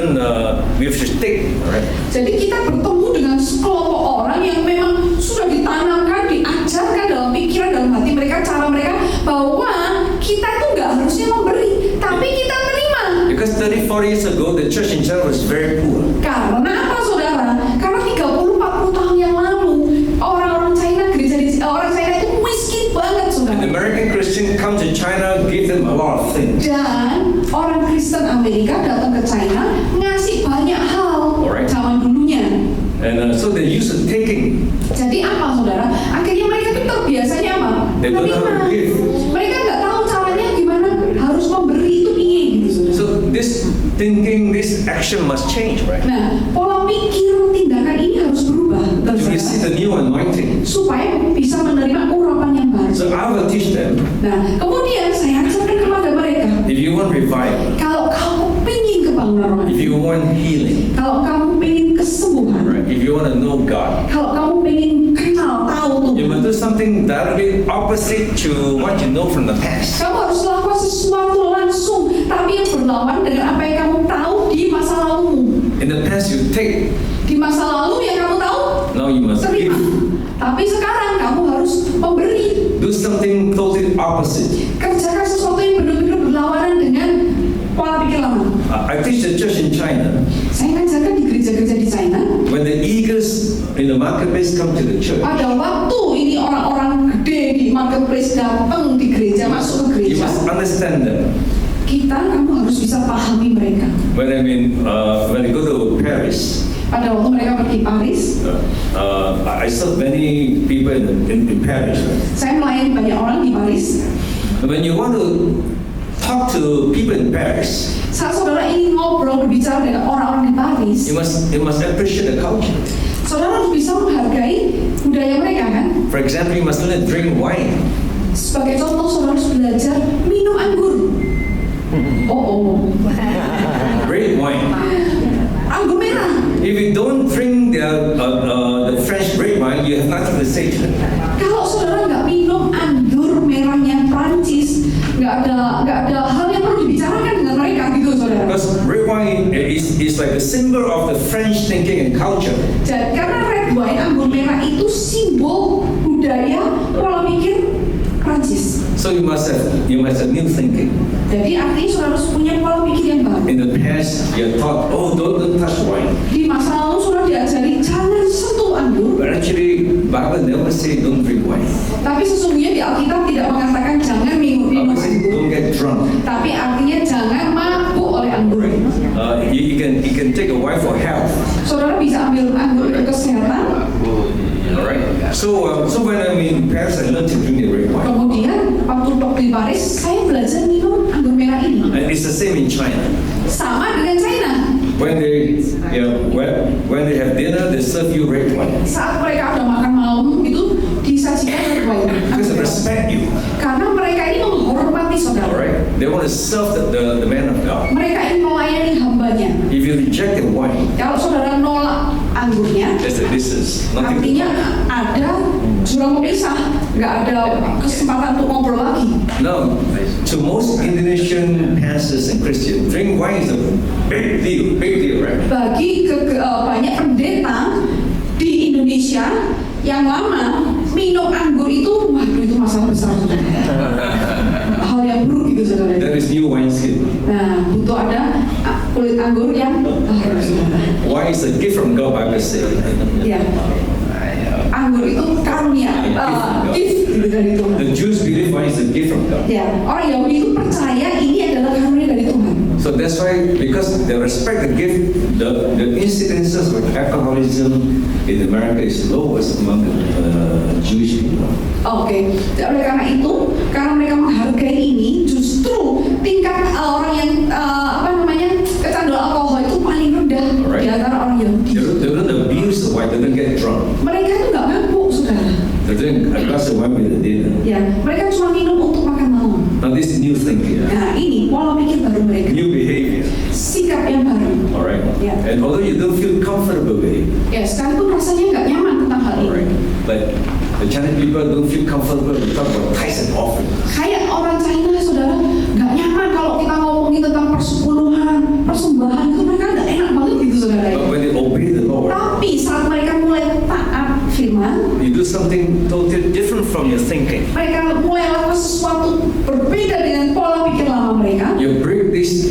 take. Right? Jadi kita bertemu dengan sekelompok orang yang memang sudah ditanamkan, diajarkan dalam pikiran, dalam hati mereka, cara mereka bahwa kita itu nggak harusnya memberi, tapi kita terima. Because 30-40 years ago, the church in China was very poor. Karena apa, saudara? Karena 30-40 tahun yang lalu orang China itu miskin banget, saudara. And the American Christian come to China, give them a lot of things. Dan orang Kristen Amerika datang ke China ngasih banyak hal Alright. zaman dulunya. And so they're used to taking. Jadi apa, saudara? Akhirnya mereka itu terbiasanya apa? They don't know how to give. Mereka nggak tahu caranya gimana harus memberi itu ingin gitu, saudara. So this thinking, this action must change, right? Nah, pola pikir tindakan ini harus berubah, To receive saudara, the new anointing. supaya bisa menerima urapan yang baru. So I will teach them, Nah, kemudian saya ajarkan kepada mereka, if you want revival, kalau kamu pingin kebangunan rohani, if you want healing, kalau kamu pingin kesembuhan, right? If you want to know God, kalau kamu pengen kenal, tahu you Tuhan, must do something directly opposite to what you know from the past. kamu harus lakukan sesuatu langsung, tapi yang berlawan dengan apa yang kamu tahu di masa lalumu. In the past you take, Di masa lalu yang kamu tahu, now you must terima. give. Tapi sekarang kamu harus memberi. Do something totally opposite. Kerjakan sesuatu yang benar-benar berlawanan dengan pola pikir lama. I teach the church in China. Saya ngajarkan di gereja-gereja di China, When the eagles in the marketplace come to the church, pada waktu ini orang-orang gede di marketplace datang di gereja, masuk ke you gereja, must understand them. kamu harus bisa pahami mereka. When they go to Paris, Pada waktu mereka pergi Paris, I saw many people in Paris. Right? saya melayani banyak orang di Paris. When you want to talk to people in Paris, Saat saudara ingin ngobrol berbicara dengan orang-orang di Paris, you must appreciate the culture. saudara harus bisa menghargai budaya mereka, kan? For example, you must learn to drink wine. Sebagai contoh, saudara harus belajar minum anggur. Oh, Red wine. anggur merah. If you don't drink the French red wine, you have nothing to say to them. Kalau saudara nggak minum anggur merahnya Prancis, nggak ada hal yang perlu dibicarakan dengan mereka gitu, saudara. Because red wine is like a symbol of the French thinking and culture. Dan karena red wine, anggur merah itu simbol budaya pola pikir Prancis. So you must have new thinking. Jadi artinya saudara harus punya pola pikir yang baru. In the past, you're taught, oh, don't touch wine. Di masa lalu saudara diajari jangan sentuh anggur. But actually, Bible never say don't drink wine. Tapi sesungguhnya di Alkitab tidak mengatakan jangan minum Bible say anggur. don't get drunk. Tapi artinya jangan mabuk oleh anggur. You can take a wine for health. Saudara bisa ambil anggur untuk kesehatan. Alright. So when I'm in Paris, I learned to drink the red wine. Kemudian waktu di Paris, saya belajar minum anggur merah ini. And it's the same in China. Sama dengan China. When they have dinner, they serve you red wine. Saat mereka udah makan malam itu disajikan red wine. Because of respect respect you. Karena mereka ini menghormati All saudara. right? They want to serve the man of God. Mereka ingin melayani hambanya. If you reject the wine, Kalau saudara nolak anggurnya, there's a distance. Nothing to artinya ada jurang pemisah, nggak ada kesempatan untuk ngobrol lagi. Now, to most Indonesian pastors and Christians, drink wine is a big deal, right? Bagi banyak pendeta di Indonesia yang lama minum anggur itu, waduh itu masalah besar saudara. Hal yang buruk gitu saudara. That is new wine skin. Nah, butuh ada kulit anggur yang baru saudara. Wine is a gift from God, Bible says. Ya, anggur itu karunia, gift gitu dari Tuhan. The Jews believe wine is a gift from God. Ya, orang Yahudi itu percaya ini adalah karunia dari Tuhan. So that's why, because they respect the gift, the incidences of alcoholism in America is lowest among the Jewish people. Oke, oleh karena itu, karena mereka menghargai ini, justru tingkat orang yang kecanduan alkohol itu paling rendah Alright. di antara orang Yahudi. They don't abuse the wine, they don't get drunk. Mereka itu nggak mabuk, saudara. They drink a glass of wine with the dinner. Ya, mereka cuma minum untuk makan malam. Now this is new thinking, Nah, ini pola pikir baru mereka, new behavior. sikap yang baru. All right. Yeah. And although you don't feel comfortable with it, Ya, sekalipun rasanya nggak nyaman tentang hal all right, ini. but the Chinese people don't feel comfortable to talk about tithes and offering. Kayak orang China, saudara, nggak nyaman kalau kita ngomongin tentang persepuluhan, persembahan itu mereka nggak enak banget gitu, saudara. But when they obey the Lord, Tapi saat mereka mulai taat firman, you do something totally different from your thinking. mereka mulai lakukan sesuatu berbeda dengan pola pikir lama mereka. You break this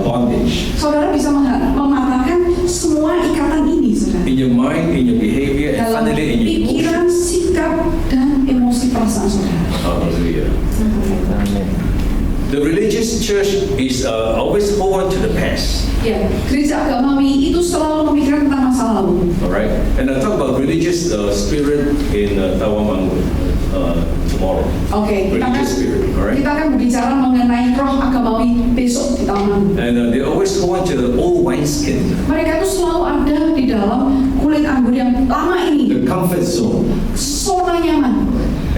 bondage Saudara bisa mematahkan semua ikatan ini, saudara. in your mind, in your behavior, and Dalam finally in your emotion. pikiran, sikap, dan emosi perasaan saudara. Hallelujah. The religious church is always hold on to the past. Ya, gereja agamawi itu selalu memikirkan tentang masa lalu. All right, and I talk about religious spirit in Tawang tomorrow. Oke, Religious spirit, all right. kita akan berbicara mengenai roh agamawi besok di tahun. And they always hold on to the old wineskin, Mereka itu selalu ada di dalam kulit anggur yang lama ini, the comfort zone, zona nyaman.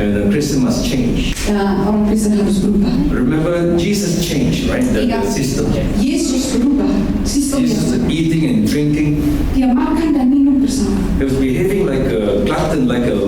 and the Christian must change. Ya, orang Kristen harus berubah. Remember, Jesus changed, right? The system. Yesus berubah sistemnya. Jesus was eating and drinking. Dia makan dan minum bersama. He was behaving like a glutton, like a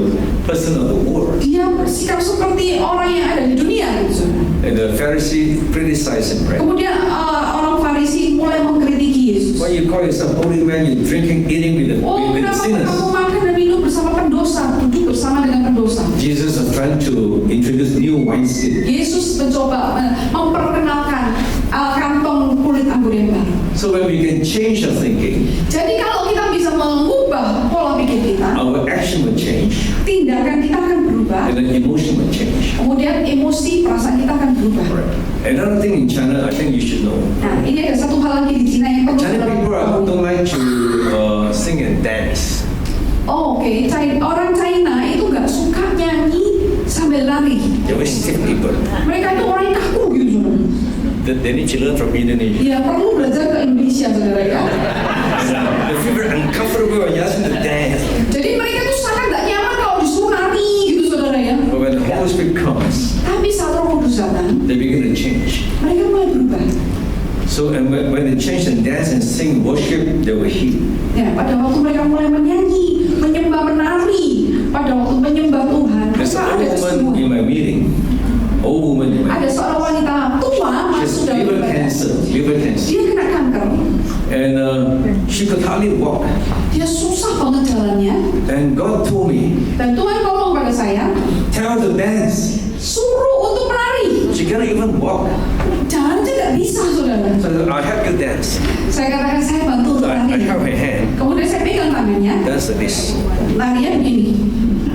person of the world. Dia bersikap seperti orang yang ada di dunia, gitu. And the Pharisee criticized him, right? Kemudian orang Farisi mulai mengkritiki Yesus. Why you call yourself holy man? You're drinking, eating with the Oh, with the kenapa sinners. kamu makan dan minum bersama pendosa, duduk bersama dengan pendosa? Jesus was trying to introduce new wineskin. Yesus mencoba memperkenalkan kantong kulit anggur yang baru. So when we can change our thinking, Jadi kalau kita bisa mengubah pola pikir kita, our action will change, tindakan kita akan berubah, and then emotion will change. kemudian emosi, perasaan kita akan berubah. Right. Another thing in China, I think you should know. Nah, ini ada satu hal lagi di Cina yang perlu Chinese saudara people tahu. don't like to sing and dance. Oh, oke. Orang China itu nggak suka nyanyi sambil lari. They always stiff people. Mereka itu orang yang kaku gitu, saudara. They need to learn from Indonesia. Ya perlu belajar ke Indonesia, saudara ya. They feel very uncomfortable when you ask them to dance. Jadi mereka itu sangat nggak nyaman kalau disuruh nari gitu, saudara ya. But when the Holy Spirit comes, Tapi saat Roh Kudus datang, they begin to change. mereka mulai berubah. So and when they change and dance and sing, worship, they will heal. Ya, pada waktu mereka mulai menyanyi, menyembah, menari, pada waktu menyembah Tuhan, There's maka an ada old woman kesembuhan. in my meeting. Old woman in my Ada seorang wanita tua She has masuk dalam liver ibadah. cancer. Liver cancer. Dia kena kanker. And she could hardly walk. Dia susah banget jalannya. And God told me, Dan Tuhan ngomong pada saya, tell her to dance. suruh untuk menari. She cannot even walk. Jalan aja nggak bisa, saudara. So I help you dance. Saya katakan saya bantu So untuk I lari. held her hand. Kemudian saya pegang tangannya, Dance like this. larinya begini.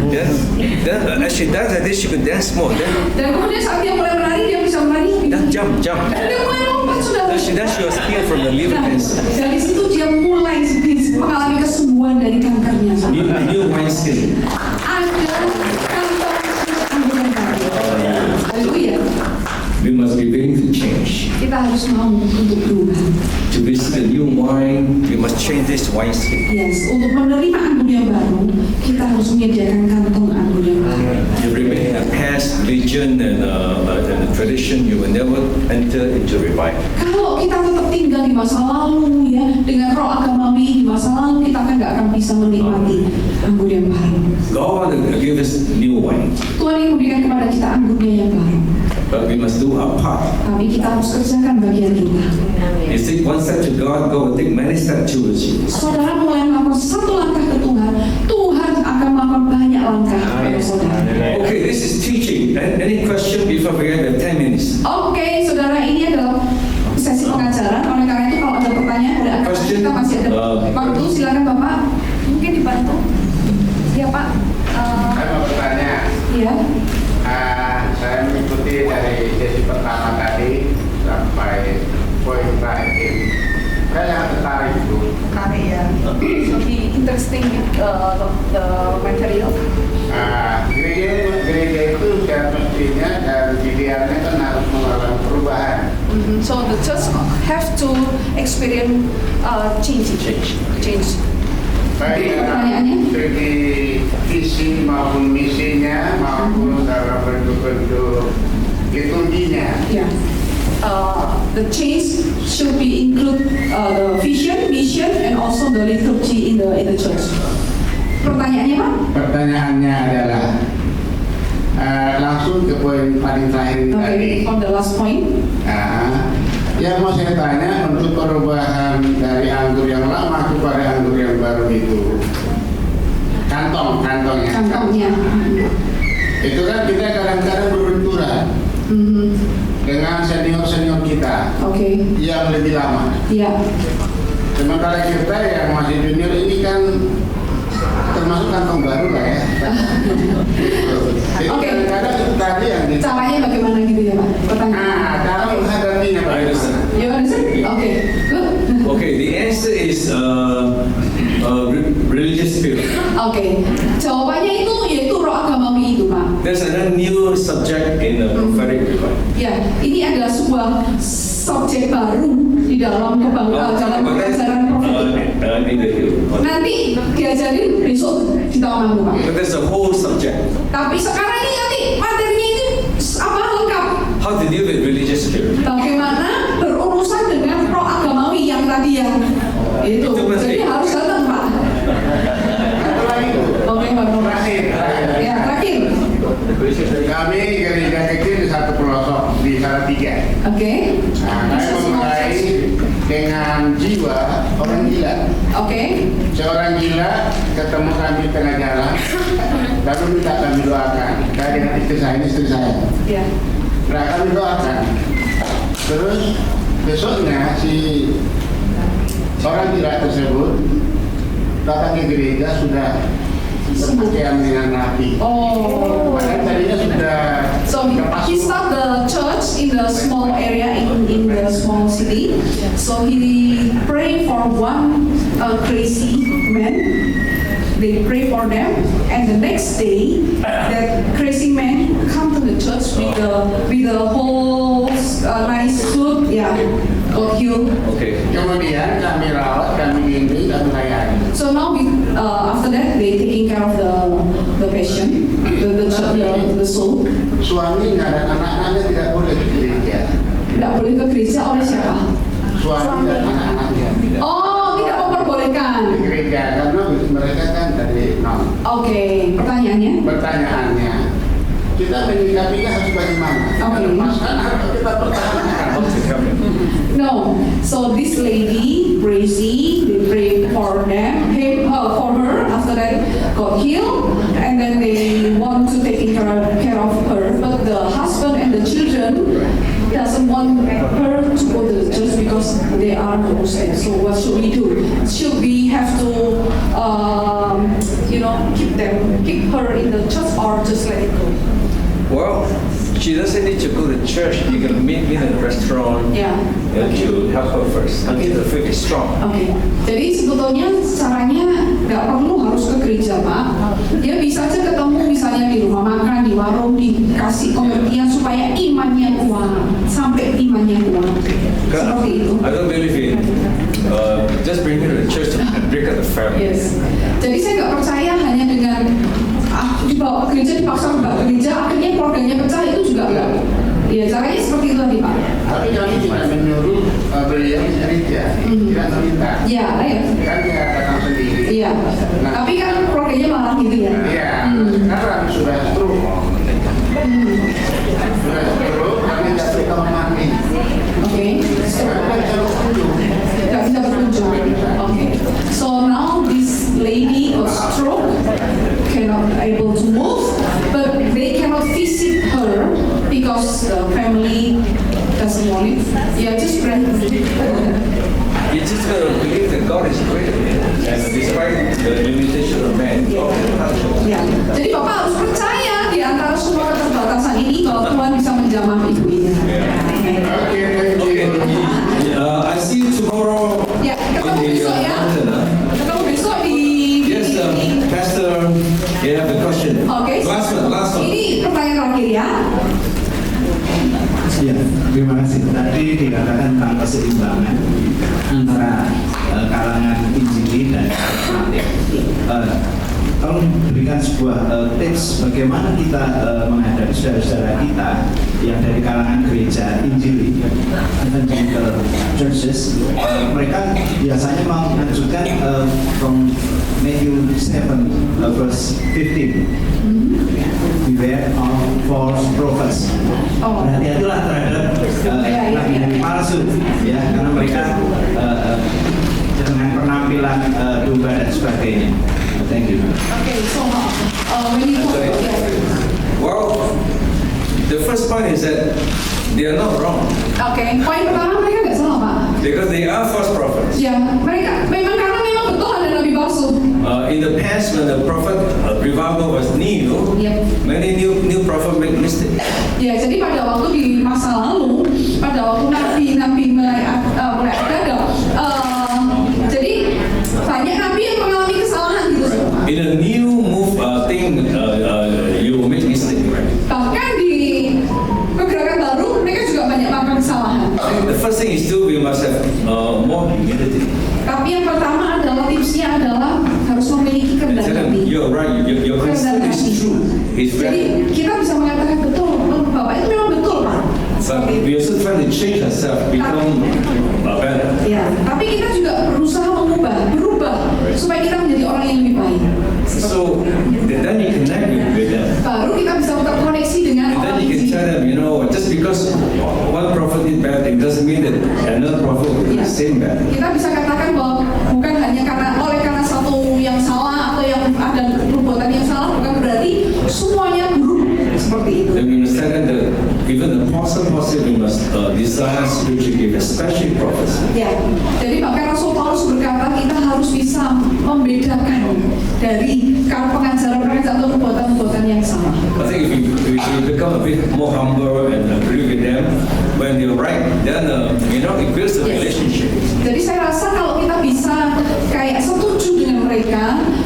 Then as she does like this, she could dance more. Dan kemudian saat dia mulai menari, dia bisa menari. Then jump. Dan dia mulai lompat, saudara. Then she was healed from the liver Nah, cancer. dari situ dia mulai mengalami kesembuhan dari kankernya. New wineskin. Ada kantong anggur yang baru. Haleluya. We must be willing to change. Kita harus mau untuk berubah. To receive the new wine, we must change this wineskin. Yes, untuk menerima anggur yang baru, kita harus menyediakan kantong anggur yang baru. You remain in the past, religion and the tradition, you will never enter into revival. Kalau kita tetap tinggal di masa lalu ya, dengan roh agamawi di masa lalu, kita kan nggak akan bisa menikmati anggur yang baru. God wants to give us new wine, Tuhan yang memberikan kepada kita anggurnya yang baru. but we must do our part. Tapi kita harus kerjakan bagian kita. You take one step to God, God will take many steps towards you. Saudara mulai melakukan satu langkah ke Tuhan, Tuhan akan melakukan banyak langkah kepada saudara. Okay, this is teaching. Any question before we have 10 minutes? Oke, saudara, ini adalah sesi pengajaran. Oleh karena itu, kalau ada pertanyaan dari anak Question? kita masih ada waktu. Silakan Bapak, mungkin dibantu. Ya Pak. Saya mau bertanya, Iya. saya mengikuti dari sesi pertama tadi sampai poin terakhir. Saya yang tertarik itu, Karya. So be interesting with the material. gereja itu mestinya dan idealnya kan harus mengalami perubahan. So the church have to experience change. Baik dalam segi visi maupun misinya maupun dalam bentuk-bentuk liturginya. Yeah. The change should be include the vision, mission, and also the liturgy in the church. Pertanyaannya Pak? Pertanyaannya adalah langsung ke poin paling terakhir tadi. Okay, on the last point. Yang mau saya tanya untuk perubahan dari anggur yang lama kepada anggur yang baru itu kantongnya. Itu kan kita kadang-kadang berbenturan dengan senior kita yang lebih lama. Iya. Sementara kita yang masih junior ini kan termasuk kantong baru lah ya. Jadi kadang-kadang tadi yang Caranya bagaimana gitu ya Pak? Pertanyaan. cara menghadapinya Pak. You understand? Okay, good. Okay, the answer is religious spirit. Okay, jawabannya itu yaitu roh agamawi itu Pak. There's another new subject in the prophetic revival. Ya, ini adalah sebuah subjek baru di dalam dalam pengajaran profetik. Nanti diajarin besok di tahun lalu Pak. But there's a whole subject. Tapi sekarang ini nanti materinya itu apa lengkap? How to deal with religious spirit. Bagaimana berurusan dengan roh agamawi yang tadi yang itu. Jadi harus datang Pak. Satu lagi tuh. Oke Pak. Terakhir. Ya terakhir. Kami gereja kecil di satu pelosok di Salatiga. Oke. Saya memulai dengan jiwa orang gila. Oke. Seorang gila ketemu kami di tengah jalan, lalu minta kami doakan. Saya dengan istri saya. Ya. Nah, kami doakan. Terus besoknya si orang gila tersebut datang ke gereja sudah berpakaian dengan rapi. Oh. Padahal tadinya sudah So he start the church in the small area in the small city. So he pray for one crazy man. They pray for them, and the next day that crazy man come to the church with the whole nice suit, yeah, got healed. Okay. kemudian kami rawat, kami bimbing, kami layani. So now after that they taking care of the patient, the soul. Suaminya dan anak-anaknya tidak boleh ke gereja. Tidak boleh ke gereja oleh siapa? Suami dan anak-anaknya tidak Oh, tidak memperbolehkan. di gereja karena mereka kan dari non. Oke, pertanyaannya? Pertanyaannya, kita menyikapinya harus bagaimana? Oke. Lepaskan atau kita pertahankan? No. So this lady, crazy, they pray for for her. After that, got healed, and then they want to take care of her. But the husband and the children doesn't want her to go to the church because they are Muslims. So what should we do? Should we have to, keep her in the church, or just let it go? Well, she doesn't need to go to church. You can meet me in a restaurant. Yeah. And you help her first until the faith is strong. Oke, jadi sebetulnya caranya nggak perlu harus ke gereja Pak. Dia bisa aja ketemu misalnya di rumah makan, di warung, dikasih pengertian supaya imannya kuat, sampai imannya kuat. Seperti itu. I don't believe in just bring her to the church to break up the family. Yes. Jadi saya nggak percaya hanya dengan dibawa ke gereja, dipaksa ke gereja, akhirnya keluarganya pecah, itu juga enggak. Ya caranya seperti itu tadi Pak. Tapi kami tidak menyuruh beliau mencari dia, tidak meminta. Iya, ya. Kan dia datang sendiri. Iya. Nah. Tapi kan keluarganya marah gitu ya. Iya, karena sudah stroke. Sudah stroke, kami jatuh ke mati. Oke. Nggak bisa berkunjung. Oke. So now this lady got stroke, cannot able to move, but they cannot visit her because the family doesn't want it. Yeah, just pray. You just gotta believe that God is great, and despite the limitation of man, God can touch us. Ya, jadi Bapak harus percaya di antara semua keterbatasan ini kalau Tuhan bisa menjamah ibu ini. Oke, I see you tomorrow Ya, ketemu in the besok ya. mountain. Ketemu besok di. Yes, Pastor, you have a question. Oke. Last one. Ini pertanyaan terakhir ya. Ya, terima kasih. Tadi dikatakan tentang keseimbangan antara kalangan Injili dan karismatik. Tolong berikan sebuah tips bagaimana kita menghadapi saudara-saudara kita yang dari kalangan gereja Injili, evangelical churches. Mereka biasanya mengajukan from Matthew 7 verse 15. Beware of false prophets. Oh. Hati-hatilah terhadap nabi-nabi palsu, ya, karena mereka dengan penampilan domba dan sebagainya. Thank you. Okay, so when you talk about Well, the first point is that they are not wrong Oke, poin pertama mereka nggak salah Pak. because they are false prophets. Ya, mereka karena memang betul ada nabi palsu. In the past, when the prophet revival was new, Yep. many new prophet make mistakes. Ya, jadi pada waktu di masa lalu, pada waktu nabi mulai ada, jadi banyak nabi yang mengalami kesalahan gitu. In a new move thing, you will make mistake. Right? Bahkan di pergerakan baru mereka juga banyak melakukan kesalahan. The first thing is we must have more humility. Tapi yang pertama adalah tipsnya adalah harus memiliki Tell kerendahan them, hati. you're right. Your concern is true. It's Jadi valid. kita bisa mengatakan betul, Bapak itu memang betul Pak. But we also try to change ourselves, become better. Ya, tapi kita juga berusaha berubah supaya kita menjadi orang yang lebih baik. So then you connect with them. Baru kita bisa terkoneksi dengan And then orang you can tell them, just because one prophet did bad thing doesn't mean that another prophet will do the same bad. Kita bisa katakan bahwa bukan hanya karena satu yang salah atau yang ada perbuatan yang salah, bukan berarti semuanya buruk seperti itu. Then we understand that even the apostle we must desire spiritual gift, especially prophets. Ya, jadi bahkan Rasul Paulus berkata kita harus bisa membedakan dari pengajaran atau perbuatan yang salah. I think if you become a bit more humble and agree with them when they're right, then it builds a relationship. Jadi saya rasa kalau kita bisa kayak setuju dengan mereka,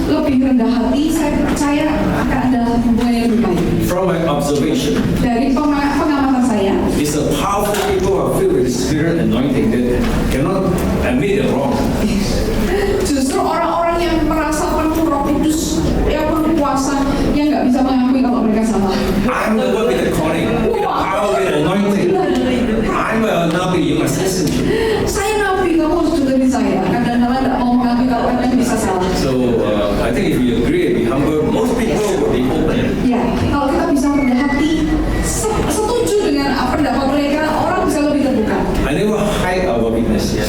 lebih rendah hati, saya percaya akan ada hubungan yang lebih baik. From my observation, Dari pengamatan saya, it's a powerful people who are filled with the Spirit anointing that cannot admit they're wrong. justru orang-orang yang merasa penuh Roh Kudus, yang penuh kuasa, yang nggak bisa mengakui kalau mereka salah. I'm the one with the calling, with the power, with the anointing. I'm a nabi, you must listen to me. Saya nabi, kamu harus dengerin saya. Kadang-kadang nggak mau mengakui kalau kalian bisa salah. So I think if we agree and be humble, most people will be open. Ya, kalau kita bisa rendah hati, setuju dengan pendapat mereka, orang bisa lebih terbuka. I never hide our weaknesses.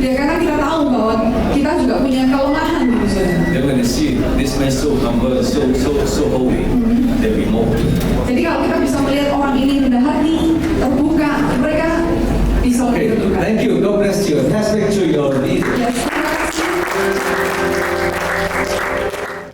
Ya karena kita tahu bahwa kita juga punya kelemahan gitu saudara. Then when they see this man so humble, so holy, they'll be more open. Jadi kalau kita bisa melihat orang ini rendah hati, terbuka, mereka bisa lebih Okay, terbuka. thank you. God bless you. Pass back to your leader. Ya, terima kasih.